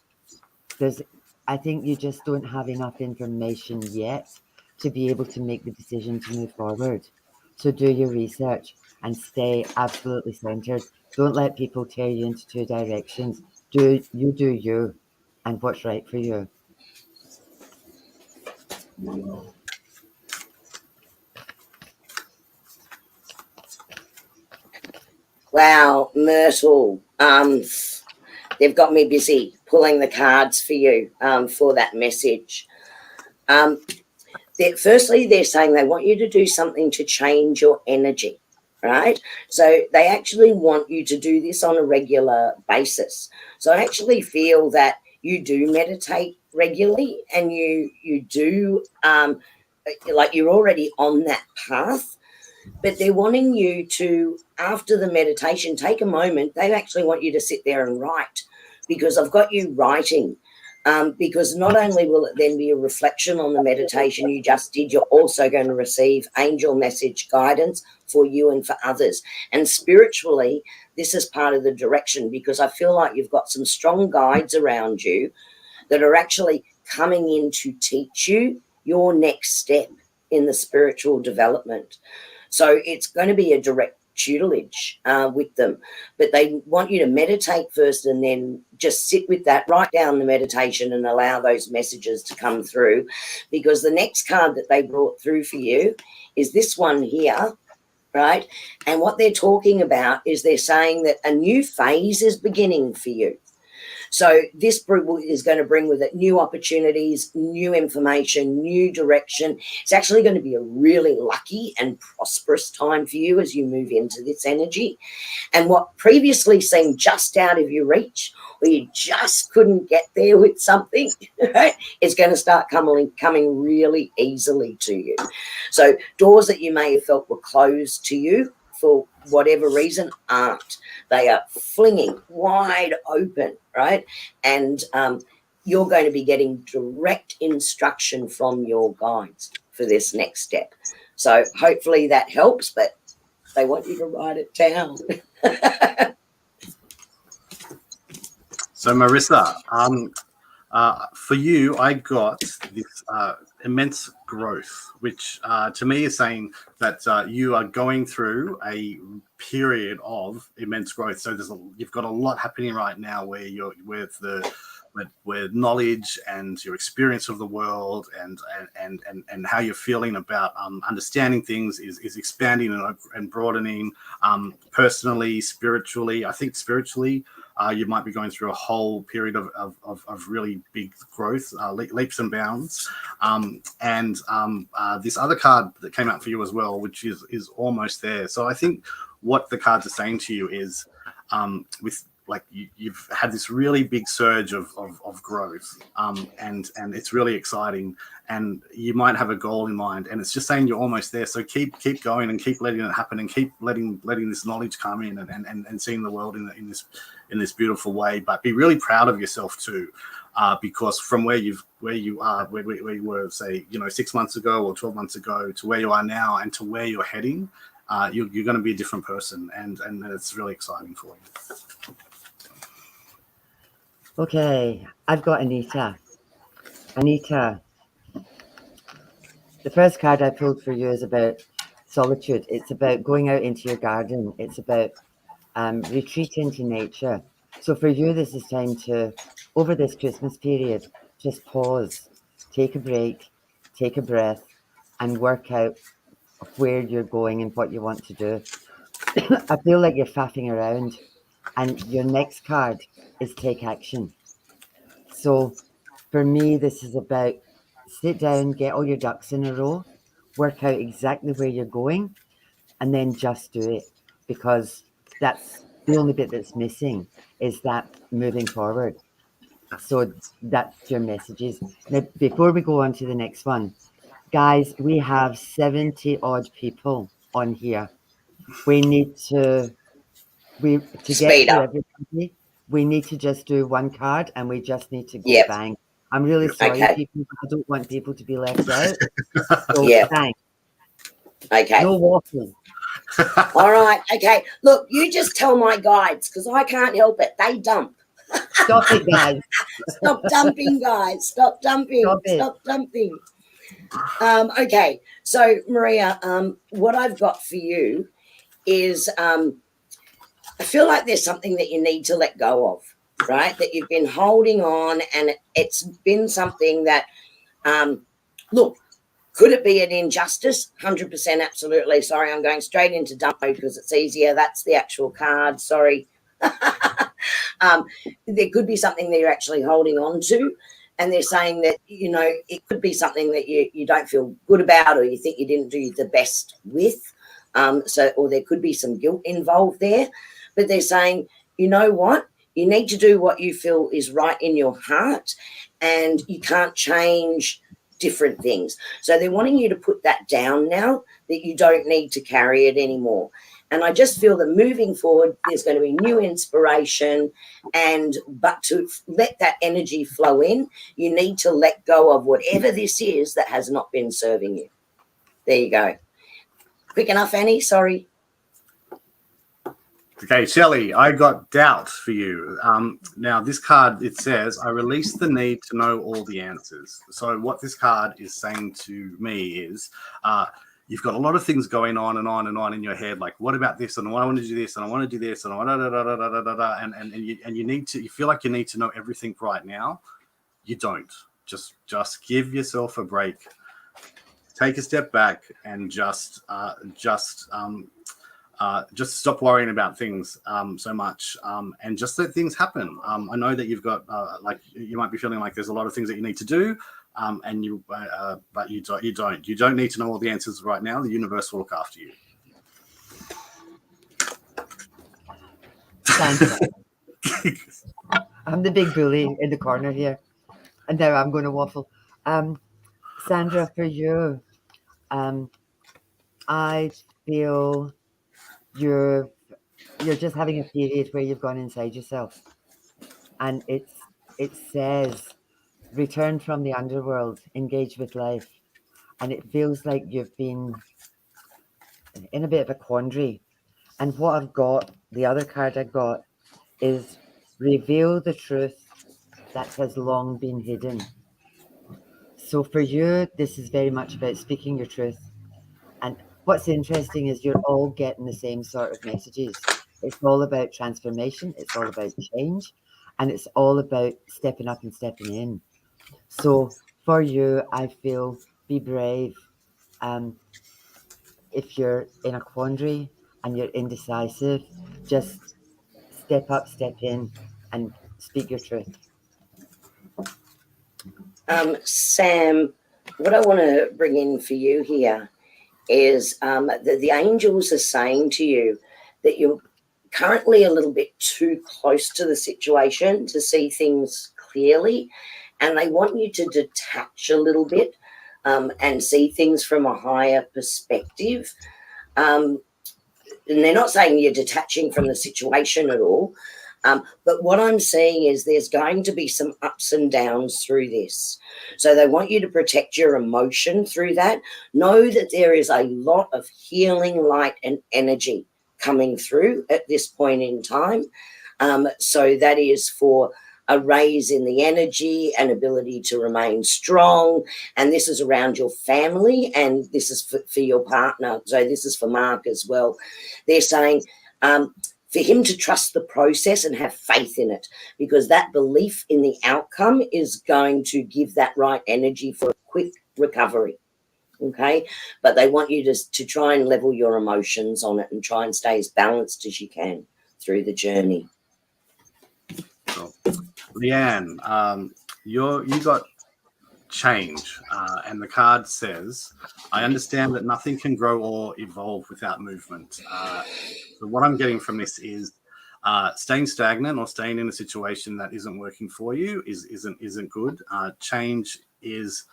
I think you just don't have enough information yet to be able to make the decision to move forward. So do your research and stay absolutely centered. Don't let people tear you into two directions. Do you and what's right for you. Wow, Myrtle. They've got me busy pulling the cards for you for that message. Firstly, they're saying they want you to do something to change your energy, right? So they actually want you to do this on a regular basis. So I actually feel that you do meditate regularly, and you do like you're already on that path. But they're wanting you to, after the meditation, take a moment. They actually want you to sit there and write, because I've got you writing. Because not only will it then be a reflection on the meditation you just did, you're also going to receive angel message guidance for you and for others. And spiritually, this is part of the direction, because I feel like you've got some strong guides around you that are actually coming in to teach you your next step in the spiritual development. So it's going to be a direct tutelage with them, but they want you to meditate first and then just sit with that, write down the meditation and allow those messages to come through, because the next card that they brought through for you is this one here, right? And what they're talking about is they're saying that a new phase is beginning for you. So this is going to bring with it new opportunities, new information, new direction. It's actually going to be a really lucky and prosperous time for you as you move into this energy. And what previously seemed just out of your reach, or you just couldn't get there with something, is going to start coming really easily to you. So doors that you may have felt were closed to you for whatever reason aren't. They are flinging wide open, right? And you're going to be getting direct instruction from your guides for this next step. So hopefully that helps, but they want you to write it down. So Marissa, for you, I got this immense growth, which to me is saying that you are going through a period of immense growth. So you've got a lot happening right now where you're with where knowledge and your experience of the world and how you're feeling about understanding things is expanding and broadening, personally, spiritually. I think spiritually, you might be going through a whole period of really big growth, leaps and bounds. This other card that came out for you as well, which is almost there. So I think what the cards are saying to you is, you've had this really big surge of growth, and it's really exciting, and you might have a goal in mind, and it's just saying you're almost there. So keep going and keep letting it happen, and keep letting this knowledge come in and seeing the world in this beautiful way. But be really proud of yourself too, because from where you were, say, 6 months ago or 12 months ago to where you are now and to where you're heading, you're going to be a different person, and it's really exciting for you. Okay, I've got Anita. Anita, the first card I pulled for you is about solitude. It's about going out into your garden. It's about retreating to nature. So for you, this is time to, over this Christmas period, just pause, take a break, take a breath, and work out where you're going and what you want to do. I feel like you're faffing around, and your next card is take action. So for me, this is about sit down, get all your ducks in a row, work out exactly where you're going, and then just do it. Because that's the only bit that's missing, is that moving forward. So that's your messages. Now, before we go on to the next one, guys, we have 70 odd people on here. We need to get Speed through up. everybody. We need to just do one card, and we just need to go Yep. bang. I'm really sorry, Okay. people. I don't want people to be left out. So Yeah. bang. Okay. No waffling. All right. Okay. Look, you just tell my guides, because I can't help it. They dump. Stop it, guys. Stop dumping, guys. Stop dumping. Stop it. Stop dumping. Okay. So, Maria, what I've got for you is I feel like there's something that you need to let go of, right? That you've been holding on, and it's been something that, look, could it be an injustice? 100% absolutely. Sorry, I'm going straight into dump mode because it's easier. That's the actual card. Sorry. There could be something that you're actually holding on to, and they're saying that, you know, it could be something that you don't feel good about, or you think you didn't do the best with. Or there could be some guilt involved there. But they're saying, you know what? You need to do what you feel is right in your heart, and you can't change different things. So they're wanting you to put that down now, that you don't need to carry it anymore. And I just feel that moving forward, there's going to be new inspiration, but to let that energy flow in, you need to let go of whatever this is that has not been serving you. There you go. Quick enough, Annie? Sorry. Okay, Shelley, I got doubt for you. Now, this card, it says, I release the need to know all the answers. So what this card is saying to me is, you've got a lot of things going on and on and on in your head, like, what about this? And I want to do this, and I want to do this, and I want to and you need to, you feel like you need to know everything right now. You don't. Just give yourself a break. Take a step back and just stop worrying about things so much, and just let things happen. I know that you've got like, you might be feeling like there's a lot of things that you need to do, but you don't. You don't need to know all the answers right now. The universe will look after you. Sandra. I'm the big bully in the corner here, and now I'm going to waffle. Sandra, for you, I feel you're just having a period where you've gone inside yourself, and it says return from the underworld, engage with life, and it feels like you've been in a bit of a quandary. And what I've got, the other card I got, is reveal the truth that has long been hidden. So for you, this is very much about speaking your truth. And what's interesting is you're all getting the same sort of messages. It's all about transformation. It's all about change. And it's all about stepping up and stepping in. So for you, I feel, be brave. If you're in a quandary and you're indecisive, just step up, step in, and speak your truth. Sam, what I want to bring in for you here is that the angels are saying to you that you're currently a little bit too close to the situation to see things clearly, and they want you to detach a little bit and see things from a higher perspective. And they're not saying you're detaching from the situation at all, but what I'm seeing is there's going to be some ups and downs through this. So they want you to protect your emotion through that. Know that there is a lot of healing light and energy coming through at this point in time. So that is for a raise in the energy and ability to remain strong. And this is around your family, and this is for your partner. So this is for Mark as well. They're saying for him to trust the process and have faith in it, because that belief in the outcome is going to give that right energy for a quick recovery. Okay, but they want you to try and level your emotions on it and try and stay as balanced as you can through the journey. So, Leanne, you got change. And the card says, I understand that nothing can grow or evolve without movement. So what I'm getting from this is staying stagnant or staying in a situation that isn't working for you isn't good. Change is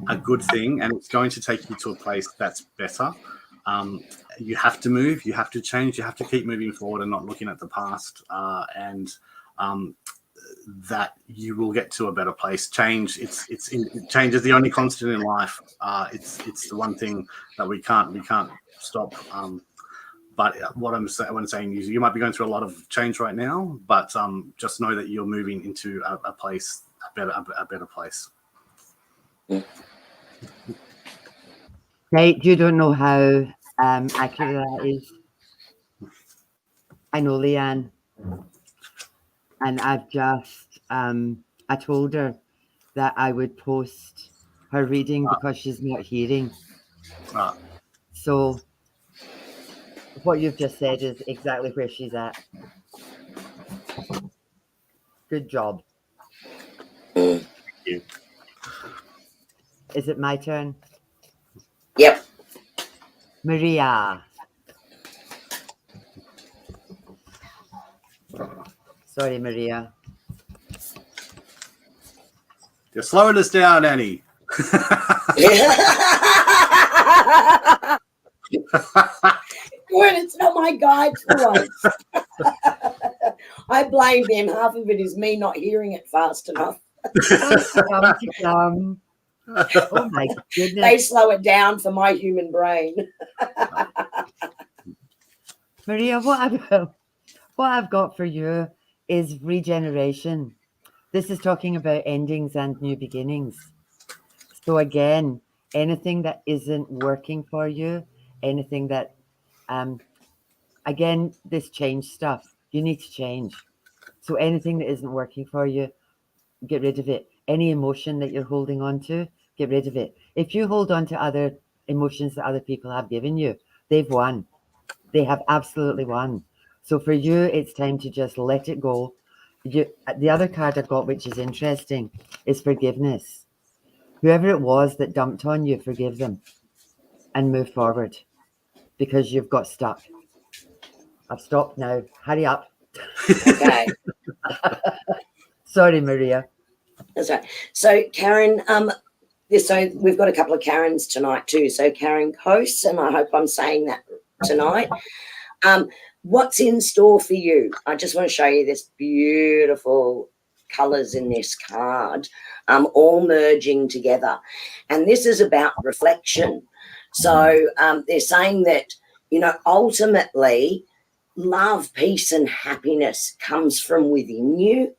a good thing, and it's going to take you to a place that's better. You have to move, you have to change, you have to keep moving forward and not looking at the past. And that you will get to a better place. Change, change is the only constant in life. It's the one thing that we can't stop. But what I'm saying is, you might be going through a lot of change right now, but just know that you're moving into a place, a better place. Right, you don't know how accurate that is. I know Leanne, and I've just I told her that I would post her reading because she's not hearing. So what you've just said is exactly where she's at. Good job. Thank you. Is it my turn? Yep. Maria. Sorry, Maria. You're slowing us down, Annie. Good, it's not my guide for once. I blame them. Half of it is me not hearing it fast enough. Oh my goodness. They slow it down for my human brain. Maria, what I've got for you is regeneration. This is talking about endings and new beginnings. So again, anything that isn't working for you, anything that, again, this change stuff, you need to change. So anything that isn't working for you, get rid of it. Any emotion that you're holding on to, get rid of it. If you hold on to other emotions that other people have given you, they've won. They have absolutely won. So for you, it's time to just let it go. The other card I got, which is interesting, is forgiveness. Whoever it was that dumped on you, forgive them and move forward because you've got stuck. I've stopped now. Hurry up. Okay. Sorry, Maria. That's right. So, Karen, so we've got a couple of Karens tonight too. So, Karen Coase, and I hope I'm saying that tonight. What's in store for you? I just want to show you this beautiful colours in this card, all merging together. And this is about reflection. So they're saying that, ultimately love, peace and happiness comes from within you,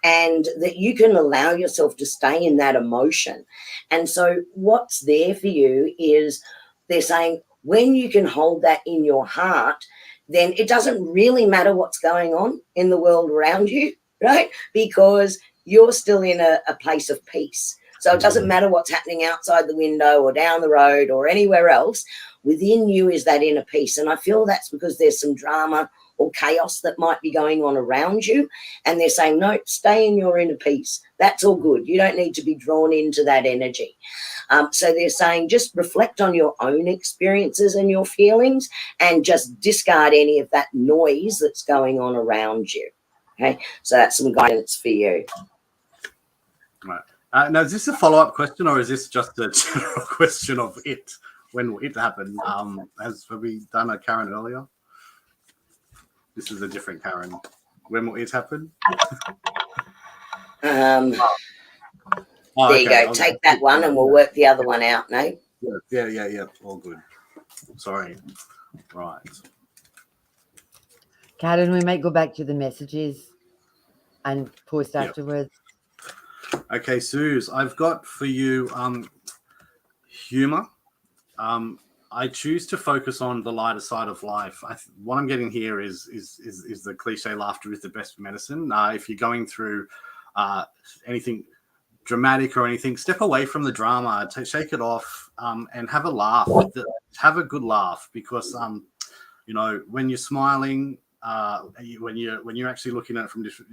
and that you can allow yourself to stay in that emotion. And so what's there for you is they're saying when you can hold that in your heart, then it doesn't really matter what's going on in the world around you, right? Because you're still in a place of peace. So it doesn't matter what's happening outside the window or down the road or anywhere else. Within you is that inner peace. And I feel that's because there's some drama or chaos that might be going on around you. And they're saying, no, stay in your inner peace. That's all good. You don't need to be drawn into that energy. So they're saying just reflect on your own experiences and your feelings and just discard any of that noise that's going on around you. Okay, so that's some guidance for you. Right. Now, is this a follow-up question or is this just a general question of it? When will it happen? Have we done a Karen earlier? This is a different Karen. When will it happen? There you go. Take that one and we'll work the other one out, Nate. Yeah. All good. Sorry. Right. Karen, we might go back to the messages and post afterwards. Okay, Suze, I've got for you humor. I choose to focus on the lighter side of life. What I'm getting here is the cliche, laughter is the best medicine. If you're going through anything dramatic or anything, step away from the drama, shake it off, and have a laugh. Have a good laugh, because when you're smiling, when you're actually looking at it from different,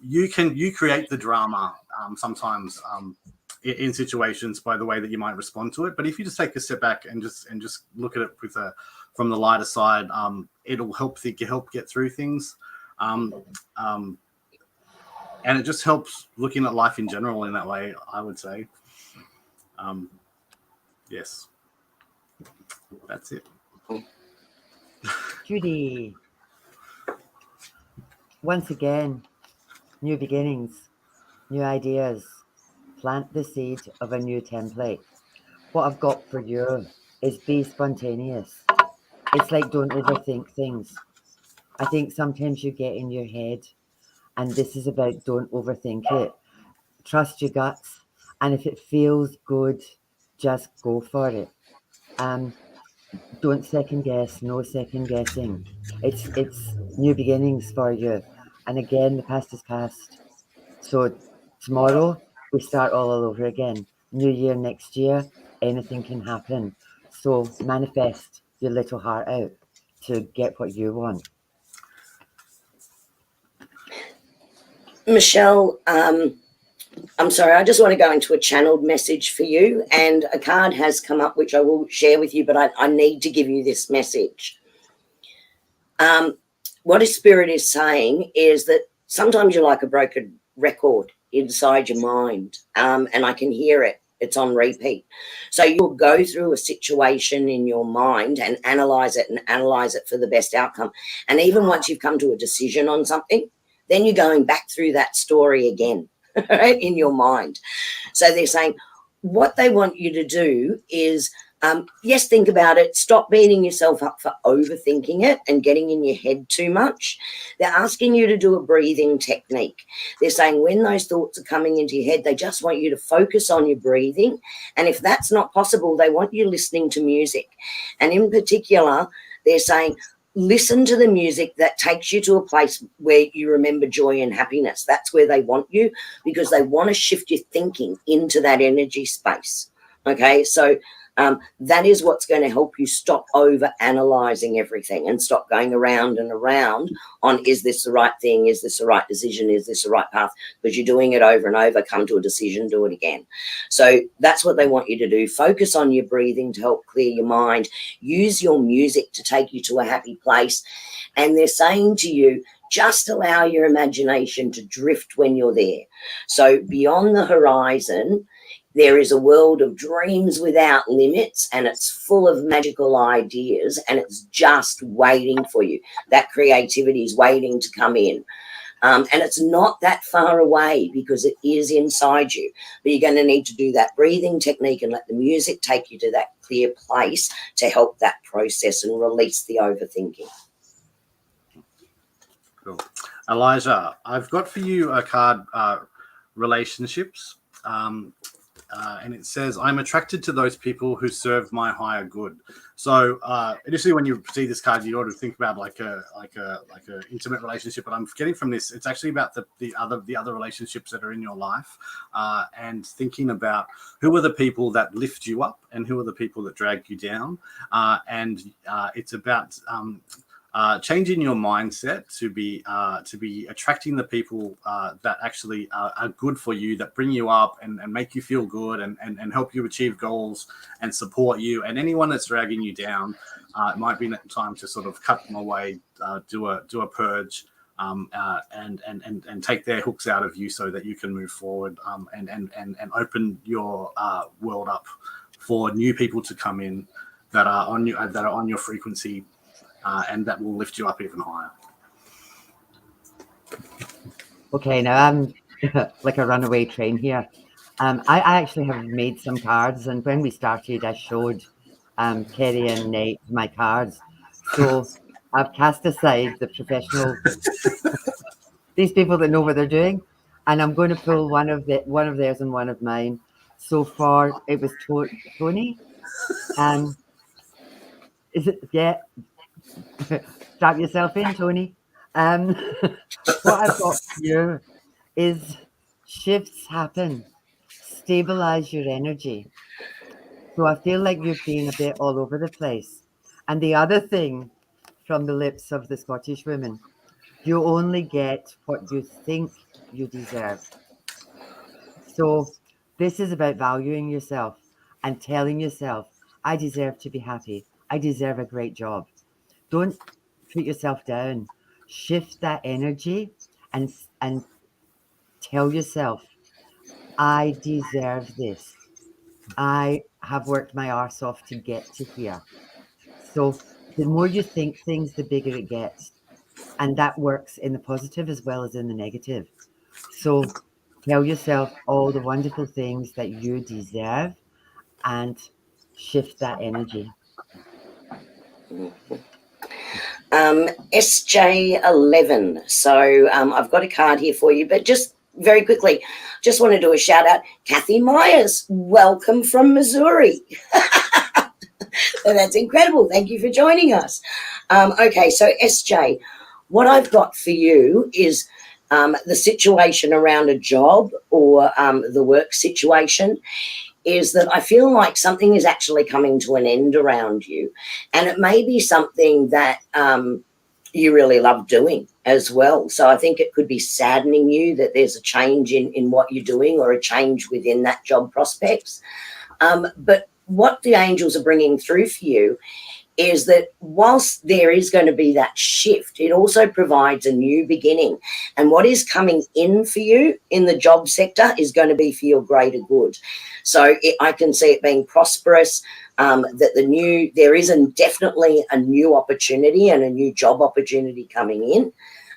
you create the drama sometimes in situations by the way that you might respond to it. But if you just take a step back and just look at it from the lighter side, it'll help get through things. And it just helps looking at life in general in that way, I would say. Yes, that's it. Judy, once again, new beginnings, new ideas. Plant the seed of a new template. What I've got for you is be spontaneous. It's like don't overthink things. I think sometimes you get in your head, and this is about don't overthink it. Trust your guts, and if it feels good, just go for it. Don't second guess, no second guessing. It's new beginnings for you. And again, the past is past. So tomorrow we start all over again. New year next year, anything can happen. So manifest your little heart out to get what you want. Michelle, I'm sorry, I just want to go into a channeled message for you, and a card has come up which I will share with you, but I need to give you this message. What a spirit is saying is that sometimes you're like a broken record inside your mind, and I can hear it. It's on repeat. So you'll go through a situation in your mind and analyze it for the best outcome. And even once you've come to a decision on something, then you're going back through that story again, right, in your mind. So they're saying what they want you to do is, yes, think about it. Stop beating yourself up for overthinking it and getting in your head too much. They're asking you to do a breathing technique. They're saying when those thoughts are coming into your head, they just want you to focus on your breathing. And if that's not possible, they want you listening to music. And in particular, they're saying, listen to the music that takes you to a place where you remember joy and happiness. That's where they want you, because they want to shift your thinking into that energy space. Okay, so that is what's going to help you stop over analyzing everything and stop going around and around on, is this the right thing? Is this the right decision? Is this the right path? Because you're doing it over and over. Come to a decision, do it again. So that's what they want you to do. Focus on your breathing to help clear your mind. Use your music to take you to a happy place. And they're saying to you, just allow your imagination to drift when you're there. So beyond the horizon, there is a world of dreams without limits, and it's full of magical ideas, and it's just waiting for you. That creativity is waiting to come in. And it's not that far away because it is inside you. But you're going to need to do that breathing technique and let the music take you to that clear place to help that process and release the overthinking. Cool. Elijah, I've got for you a card, relationships. And it says, I'm attracted to those people who serve my higher good. So initially when you see this card, you ought to think about like a intimate relationship, but I'm getting from this, it's actually about the other relationships that are in your life, and thinking about who are the people that lift you up and who are the people that drag you down. And it's about changing your mindset to be attracting the people that actually are good for you, that bring you up and make you feel good and help you achieve goals and support you. And anyone that's dragging you down, it might be time to sort of cut them away, do a purge, and take their hooks out of you so that you can move forward, and open your world up for new people to come in that are on your frequency. And that will lift you up even higher. Okay, now I'm like a runaway train here. I actually have made some cards, and when we started, I showed Kerrie and Nate my cards. So I've cast aside the professional, these people that know what they're doing, and I'm going to pull one of theirs and one of mine. So far, it was Tony. Is it? Yeah. Strap yourself in, Tony. What I've got here is shifts happen. Stabilize your energy. So I feel like you've been a bit all over the place. And the other thing from the lips of the Scottish women, you only get what you think you deserve. So This is about valuing yourself and telling yourself, I deserve to be happy. I deserve a great job. Don't put yourself down. Shift that energy and tell yourself, I deserve this. I have worked my arse off to get to here. So the more you think things, the bigger it gets. And that works in the positive as well as in the negative. So tell yourself all the wonderful things that you deserve and shift that energy. SJ11. So I've got a card here for you, but just very quickly, just want to do a shout out. Kathy Myers, welcome from Missouri. That's incredible. Thank you for joining us. Okay, so SJ, what I've got for you is the situation around a job or the work situation is that I feel like something is actually coming to an end around you. And it may be something that you really love doing as well. So I think it could be saddening you that there's a change in what you're doing or a change within that job prospects. But what the angels are bringing through for you is that whilst there is going to be that shift, it also provides a new beginning. And what is coming in for you in the job sector is going to be for your greater good. So I can see it being prosperous, that there is definitely a new opportunity and a new job opportunity coming in.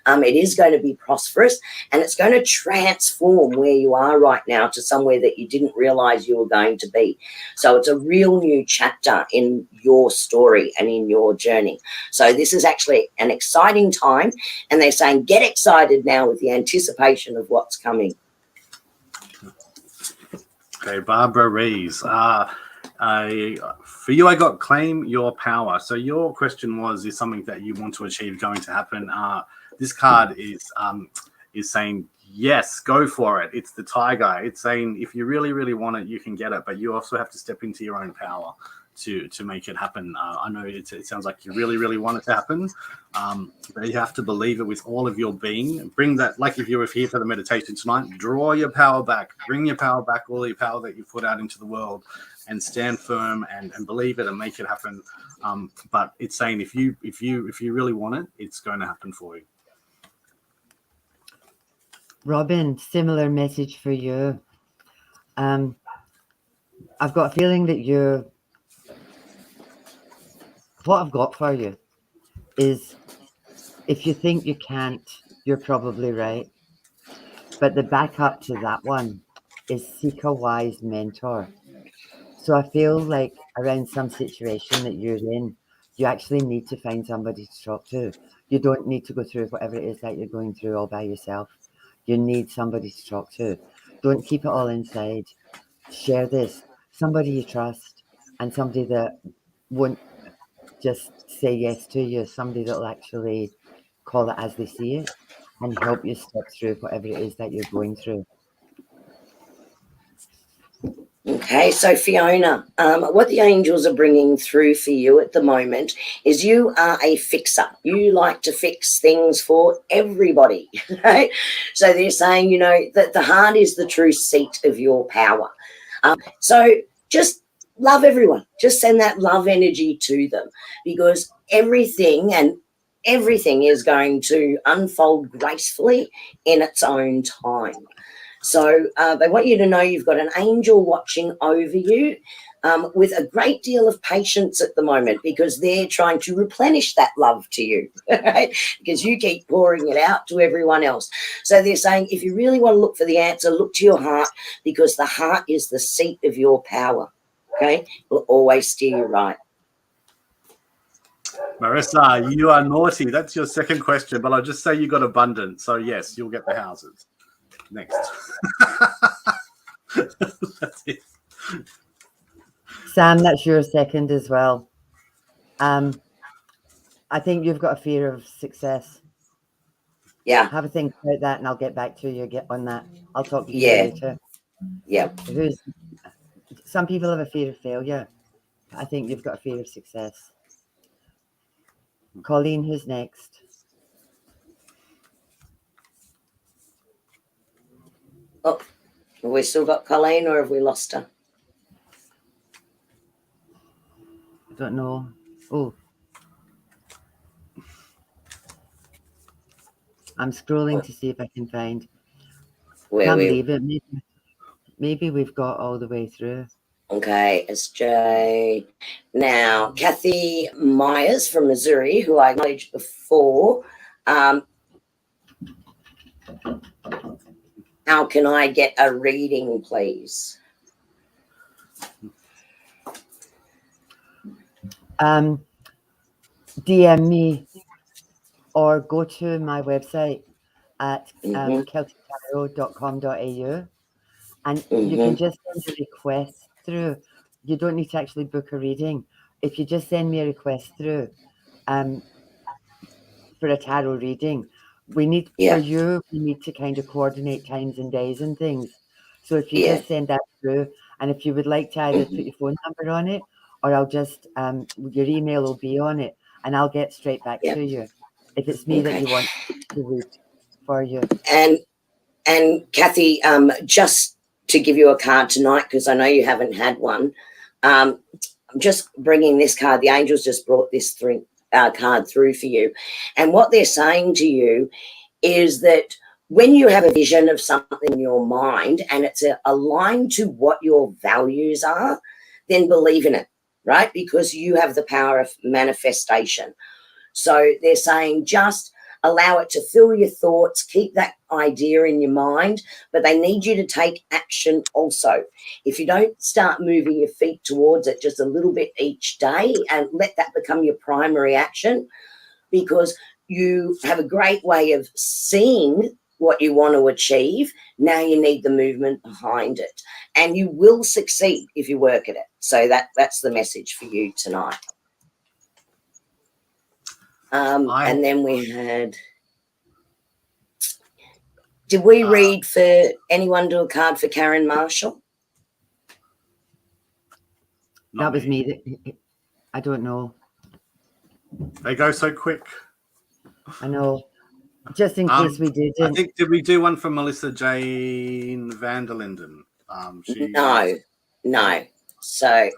It is going to be prosperous and it's going to transform where you are right now to somewhere that you didn't realize you were going to be. So it's a real new chapter in your story and in your journey. So this is actually an exciting time, and they're saying get excited now with the anticipation of what's coming. Okay, Barbara Rees. For you, I got claim your power. So your question was, is something that you want to achieve going to happen? This card is saying, yes, go for it. It's the tiger. It's saying if you really, really want it, you can get it. But you also have to step into your own power to make it happen. I know it sounds like you really, really want it to happen. But you have to believe it with all of your being. Bring that, like if you were here for the meditation tonight, draw your power back. Bring your power back, all your power that you put out into the world, and stand firm and believe it and make it happen. But it's saying if you really want it, it's going to happen for you. Robin, similar message for you. I've got a feeling that what I've got for you is if you think you can't, you're probably right. But the backup to that one is seek a wise mentor. So I feel like around some situation that you're in, you actually need to find somebody to talk to. You don't need to go through whatever it is that you're going through all by yourself. You need somebody to talk to. Don't keep it all inside. Share this. Somebody you trust and somebody that won't just say yes to you, somebody that will actually call it as they see it and help you step through whatever it is that you're going through. Okay, so Fiona, what the angels are bringing through for you at the moment is you are a fixer. You like to fix things for everybody, right? So they're saying, that the heart is the true seat of your power. So just love everyone. Just send that love energy to them, because everything is going to unfold gracefully in its own time. So they want you to know you've got an angel watching over you with a great deal of patience at the moment, because they're trying to replenish that love to you, right? Because you keep pouring it out to everyone else. So they're saying if you really want to look for the answer, look to your heart, because the heart is the seat of your power, okay? It will always steer you right. Marissa, you are naughty. That's your second question, but I'll just say you got abundance. So yes, you'll get the houses. Next. That's it. Sam, that's your second as well. I think you've got a fear of success. Yeah. Have a think about that and I'll get back to you. Get on that. I'll talk to you later. Yeah. Some people have a fear of failure. I think you've got a fear of success. Colleen, who's next? Oh, Have we still got Colleen, or have we lost her? I don't know. Oh, I'm scrolling to see if I can find. Can't believe it. Maybe we've got all the way through. Okay, SJ. Now, Kathy Myers from Missouri, who I acknowledged before. How can I get a reading, please? DM me or go to my website at celtictarot.com.au, and you can just send a request through. You don't need to actually book a reading. If you just send me a request through for a tarot reading, we need we need to kind of coordinate times and days and things. So if you just send that through, and if you would like to either put your phone number on it, or I'll just your email will be on it, and I'll get straight back to you if it's me that you want to read for you. And Kathy, just to give you a card tonight, because I know you haven't had one, I'm just bringing this card. The angels just brought this card through for you. And what they're saying to you is that when you have a vision of something in your mind and it's aligned to what your values are, then believe in it, right? Because you have the power of manifestation. So they're saying just allow it to fill your thoughts, keep that idea in your mind, but they need you to take action also. If you don't start moving your feet towards it just a little bit each day and let that become your primary action, because you have a great way of seeing what you want to achieve. Now you need the movement behind it, and you will succeed if you work at it. So that's the message for you tonight. And then we had, did we read for anyone, do a card for Karen Marshall? That was me. I don't know. They go so quick. I know. Just in case we didn't. I think, did we do one from Melissa Jane Vanderlinden? No. So,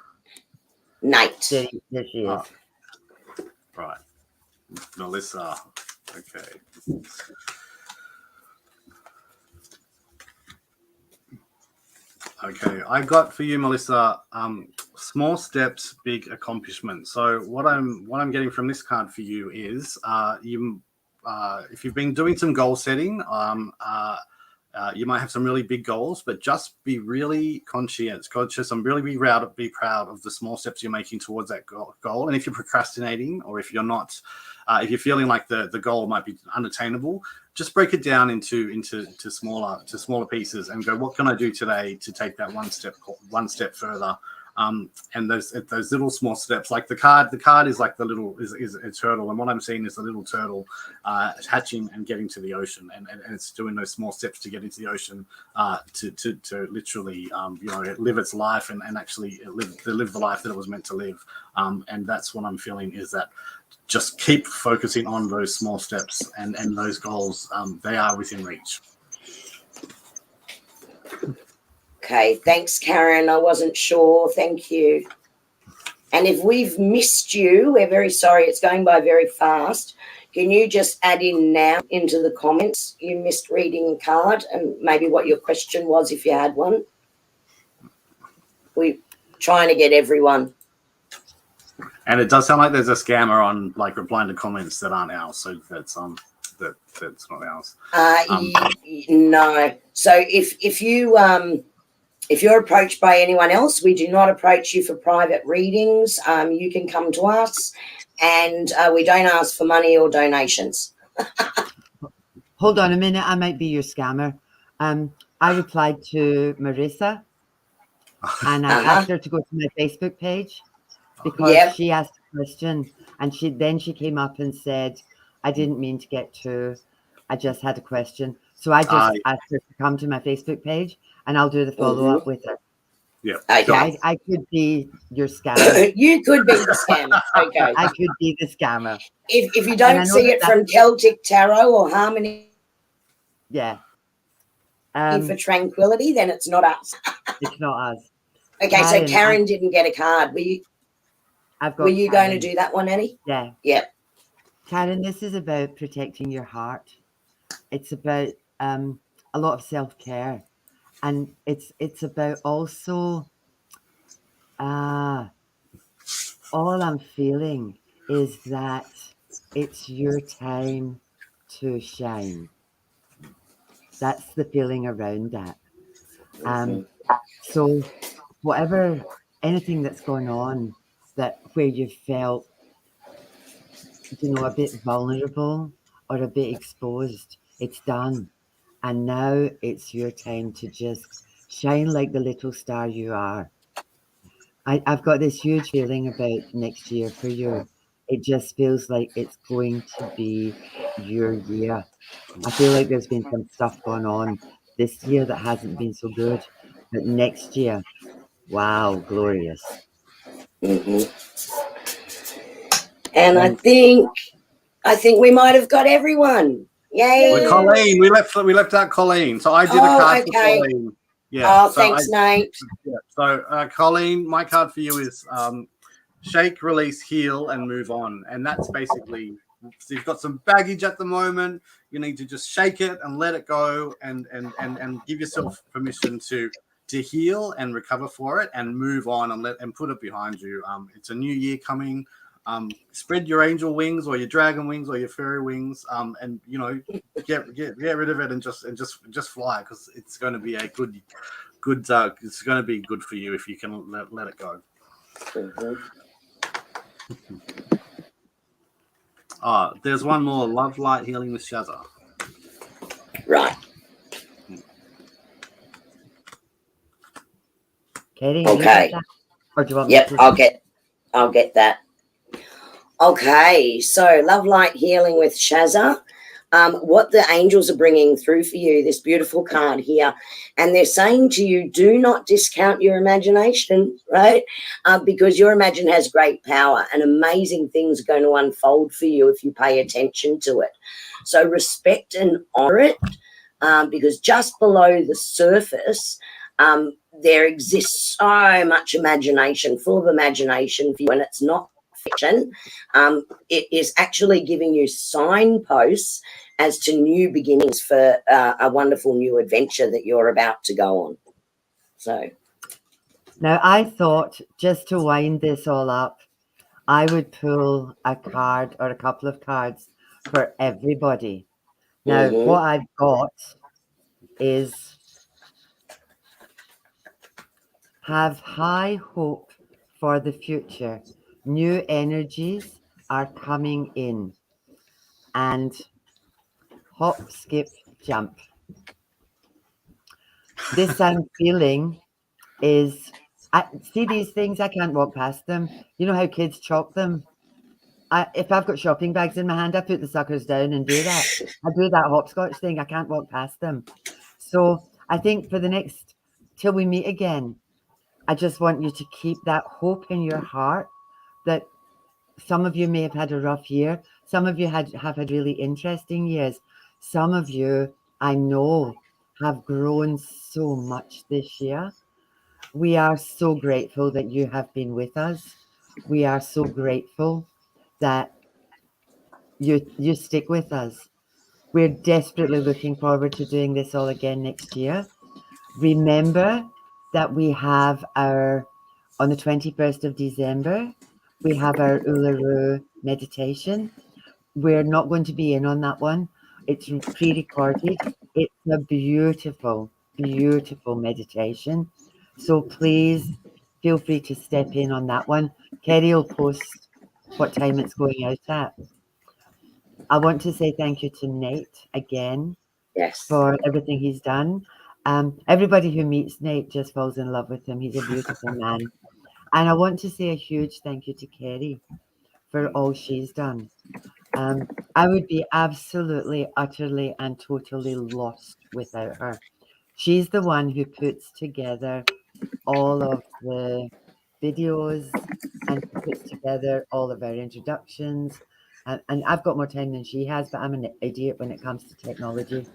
Nate. There she is. Right. Melissa. Okay. Okay, I got for you, Melissa, small steps, big accomplishments. So what I'm getting from this card for you is if you've been doing some goal setting, you might have some really big goals, but just be really conscious and really be proud of the small steps you're making towards that goal. And if you're procrastinating, or if you're not, if you're feeling like the goal might be unattainable, just break it down into smaller pieces and go, what can I do today to take that one step further? And those little small steps, like the card is like is a turtle, and what I'm seeing is a little turtle hatching and getting to the ocean, and it's doing those small steps to get into the ocean to literally live its life and actually live the life that it was meant to live. And that's what I'm feeling, is that just keep focusing on those small steps and those goals. They are within reach. Okay, thanks, Karen. I wasn't sure. Thank you. And if we've missed you, we're very sorry. It's going by very fast. Can you just add in now into the comments you missed reading a card and maybe what your question was if you had one? We're trying to get everyone. And it does sound like there's a scammer on, like, replying to comments that aren't ours. So that's that's not ours. No. So if you're approached by anyone else, we do not approach you for private readings. You can come to us, and we don't ask for money or donations. Hold on a minute. I might be your scammer. I replied to Marissa, and I asked her to go to my Facebook page because she asked a question, and she came up and said, I didn't mean to get to, I just had a question. So I just asked her to come to my Facebook page, and I'll do the follow-up with her. Yeah. Okay. I could be your scammer. You could be the scammer. Okay. I could be the scammer. If you don't see it from Celtic Tarot or Harmony. Yeah. for tranquility, then it's not us. It's not us. Okay, Karen, so Karen didn't get a card. Were you Karen. going to do that one, Annie? Yeah. Yep. Karen, this is about protecting your heart. It's about a lot of self-care, and it's about also all I'm feeling is that it's your time to shine. That's the feeling around that. So whatever, anything that's going on, that where you felt, a bit vulnerable or a bit exposed, it's done. And now it's your time to just shine like the little star you are. I've got this huge feeling about next year for you. It just feels like it's going to be your year. I feel like there's been some stuff going on this year that hasn't been so good. But next year, wow, glorious. Mm-hmm. And I think we might have got everyone. Yay! With Colleen, we left out Colleen, so I did a card for Colleen. Yeah. Oh, so thanks, Nate. Yeah. So Colleen, my card for you is shake, release, heal, and move on. And that's basically, so you've got some baggage at the moment. You need to just shake it and let it go, and give yourself permission to heal and recover for it, and move on and put it behind you. It's a new year coming. Spread your angel wings or your dragon wings or your fairy wings, and get rid of it and just fly, because it's going to be a good it's going to be good for you if you can let it go. There's one more. Love, light, healing with Shazza. Right. Kerrie, okay. Or do you want yep, me to? I'll get that. Okay, so love, light, healing with Shazza. What the angels are bringing through for you, this beautiful card here, and they're saying to you, do not discount your imagination, right? Because your imagination has great power, and amazing things are going to unfold for you if you pay attention to it. So respect and honor it, because just below the surface, there exists so much imagination, full of imagination for you, and it's not fiction. It is actually giving you signposts as to new beginnings for a wonderful new adventure that you're about to go on. So now, I thought, just to wind this all up, I would pull a card or a couple of cards for everybody. Now, what I've got is have high hope for the future. New energies are coming in. And hop, skip, jump. This I'm feeling is, I see these things, I can't walk past them. You know how kids chalk them? If I've got shopping bags in my hand, I put the suckers down and do that. I do that hopscotch thing. I can't walk past them. So I think for the next, till we meet again, I just want you to keep that hope in your heart that some of you may have had a rough year. Some of you have had really interesting years. Some of you, I know, have grown so much this year. We are so grateful that you have been with us. We are so grateful that you stick with us. We're desperately looking forward to doing this all again next year. Remember that we have on the 21st of December, we have our Uluru meditation. We're not going to be in on that one. It's pre-recorded. It's a beautiful, beautiful meditation. So please feel free to step in on that one. Kerrie will post what time it's going out at. I want to say thank you to Nate again. Yes. For everything he's done. Everybody who meets Nate just falls in love with him. He's a beautiful man. And I want to say a huge thank you to Kerrie for all she's done. I would be absolutely, utterly, and totally lost without her. She's the one who puts together all of the videos and puts together all of our introductions. And I've got more time than she has, but I'm an idiot when it comes to technology.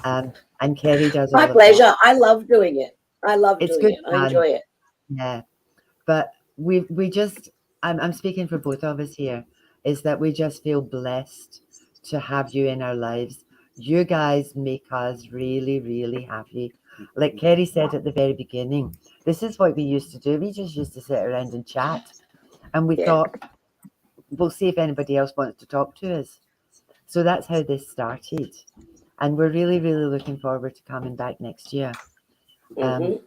And Kerrie does all My of pleasure. that. I love doing it. I love It's doing good it. I fun. enjoy it. Yeah, but we just, I'm speaking for both of us here, is that we just feel blessed to have you in our lives. You guys make us really, really happy. Like Kerrie said at the very beginning, this is what we used to do. We just used to sit around and chat, and we Yeah. thought, we'll see if anybody else wants to talk to us. So that's how this started, and we're really, really looking forward to coming back next year. Mhm.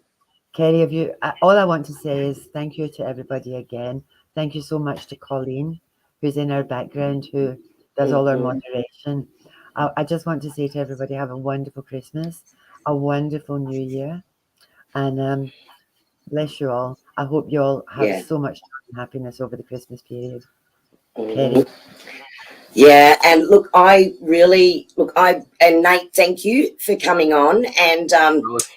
Kerrie, have you? All I want to say is thank you to everybody again. Thank you so much to Colleen, who's in our background, who does all our moderation. I just want to say to everybody, have a wonderful Christmas, a wonderful New Year, and bless you all. I hope you all have Yeah. so much joy and happiness over the Christmas period. Mhm. Kerrie. Yeah, and look, and Nate, thank you for coming on. And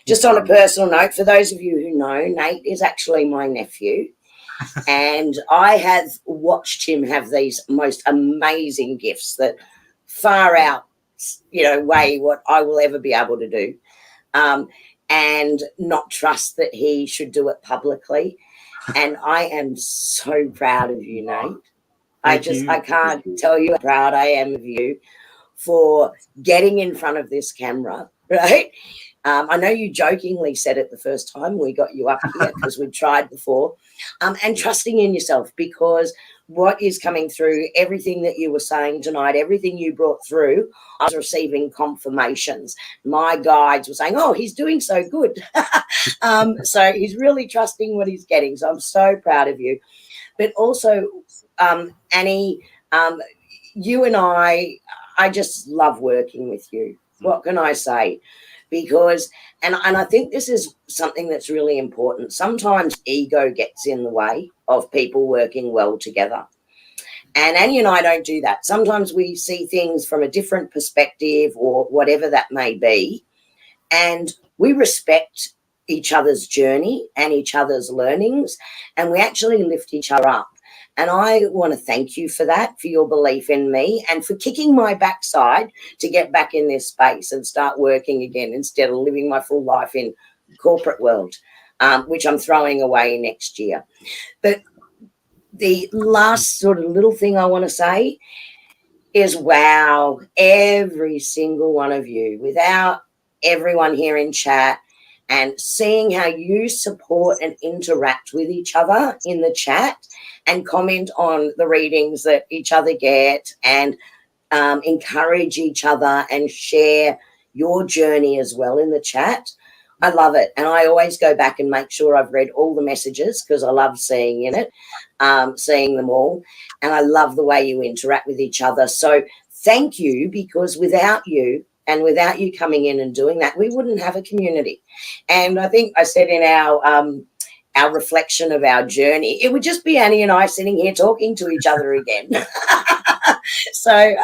just on a personal note, for those of you who know, Nate is actually my nephew, and I have watched him have these most amazing gifts that far out, way what I will ever be able to do, and not trust that he should do it publicly. And I am so proud of you, Nate. I can't tell you how proud I am of you for getting in front of this camera, right? I know you jokingly said it the first time we got you up here because we tried before, and trusting in yourself, because what is coming through, everything that you were saying tonight, everything you brought through, I was receiving confirmations. My guides were saying, oh, he's doing so good. So he's really trusting what he's getting. So I'm so proud of you. But also, Annie, you and I just love working with you. What can I say? Because, and I think this is something that's really important. Sometimes ego gets in the way of people working well together. And Annie and I don't do that. Sometimes we see things from a different perspective or whatever that may be. And we respect each other's journey and each other's learnings, and we actually lift each other up. And I want to thank you for that, for your belief in me, and for kicking my backside to get back in this space and start working again instead of living my full life in corporate world, which I'm throwing away next year. But the last sort of little thing I want to say is, wow, every single one of you, without everyone here in chat, and seeing how you support and interact with each other in the chat and comment on the readings that each other get, and encourage each other and share your journey as well in the chat. I love it. And I always go back and make sure I've read all the messages because I love seeing seeing them all. And I love the way you interact with each other. So thank you, because without you, and without you coming in and doing that, we wouldn't have a community. And I think I said in our reflection of our journey, it would just be Annie and I sitting here talking to each other again. So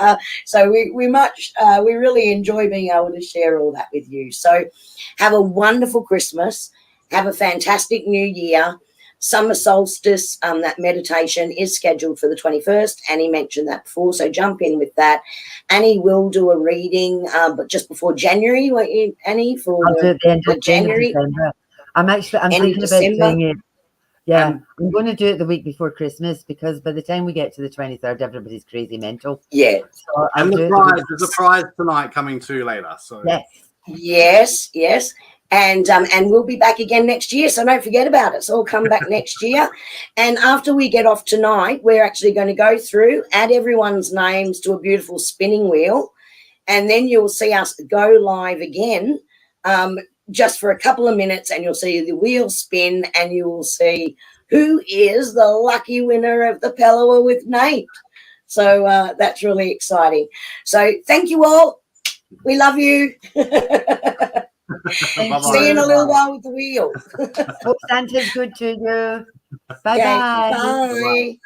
we really enjoy being able to share all that with you. So have a wonderful Christmas. Have a fantastic New Year. Summer solstice, that meditation is scheduled for the 21st. Annie mentioned that before, so jump in with that. Annie will do a reading, but just before January, won't you, Annie? For the end of January. December. I'm thinking about doing it. Yeah, I'm going to do it the week before Christmas, because by the time we get to the 23rd, everybody's crazy mental. Yeah. So and there's a prize tonight coming too later. So yes. And we'll be back again next year, so don't forget about it. So we'll come back next year. And after we get off tonight, we're actually going to go through, add everyone's names to a beautiful spinning wheel, and then you'll see us go live again, just for a couple of minutes, and you'll see the wheel spin, and you will see who is the lucky winner of the Pellowa with Nate. So that's really exciting. So thank you all. We love you. See you in a little while with the wheel. Hope Santa's good to you. Bye-bye. Okay, bye.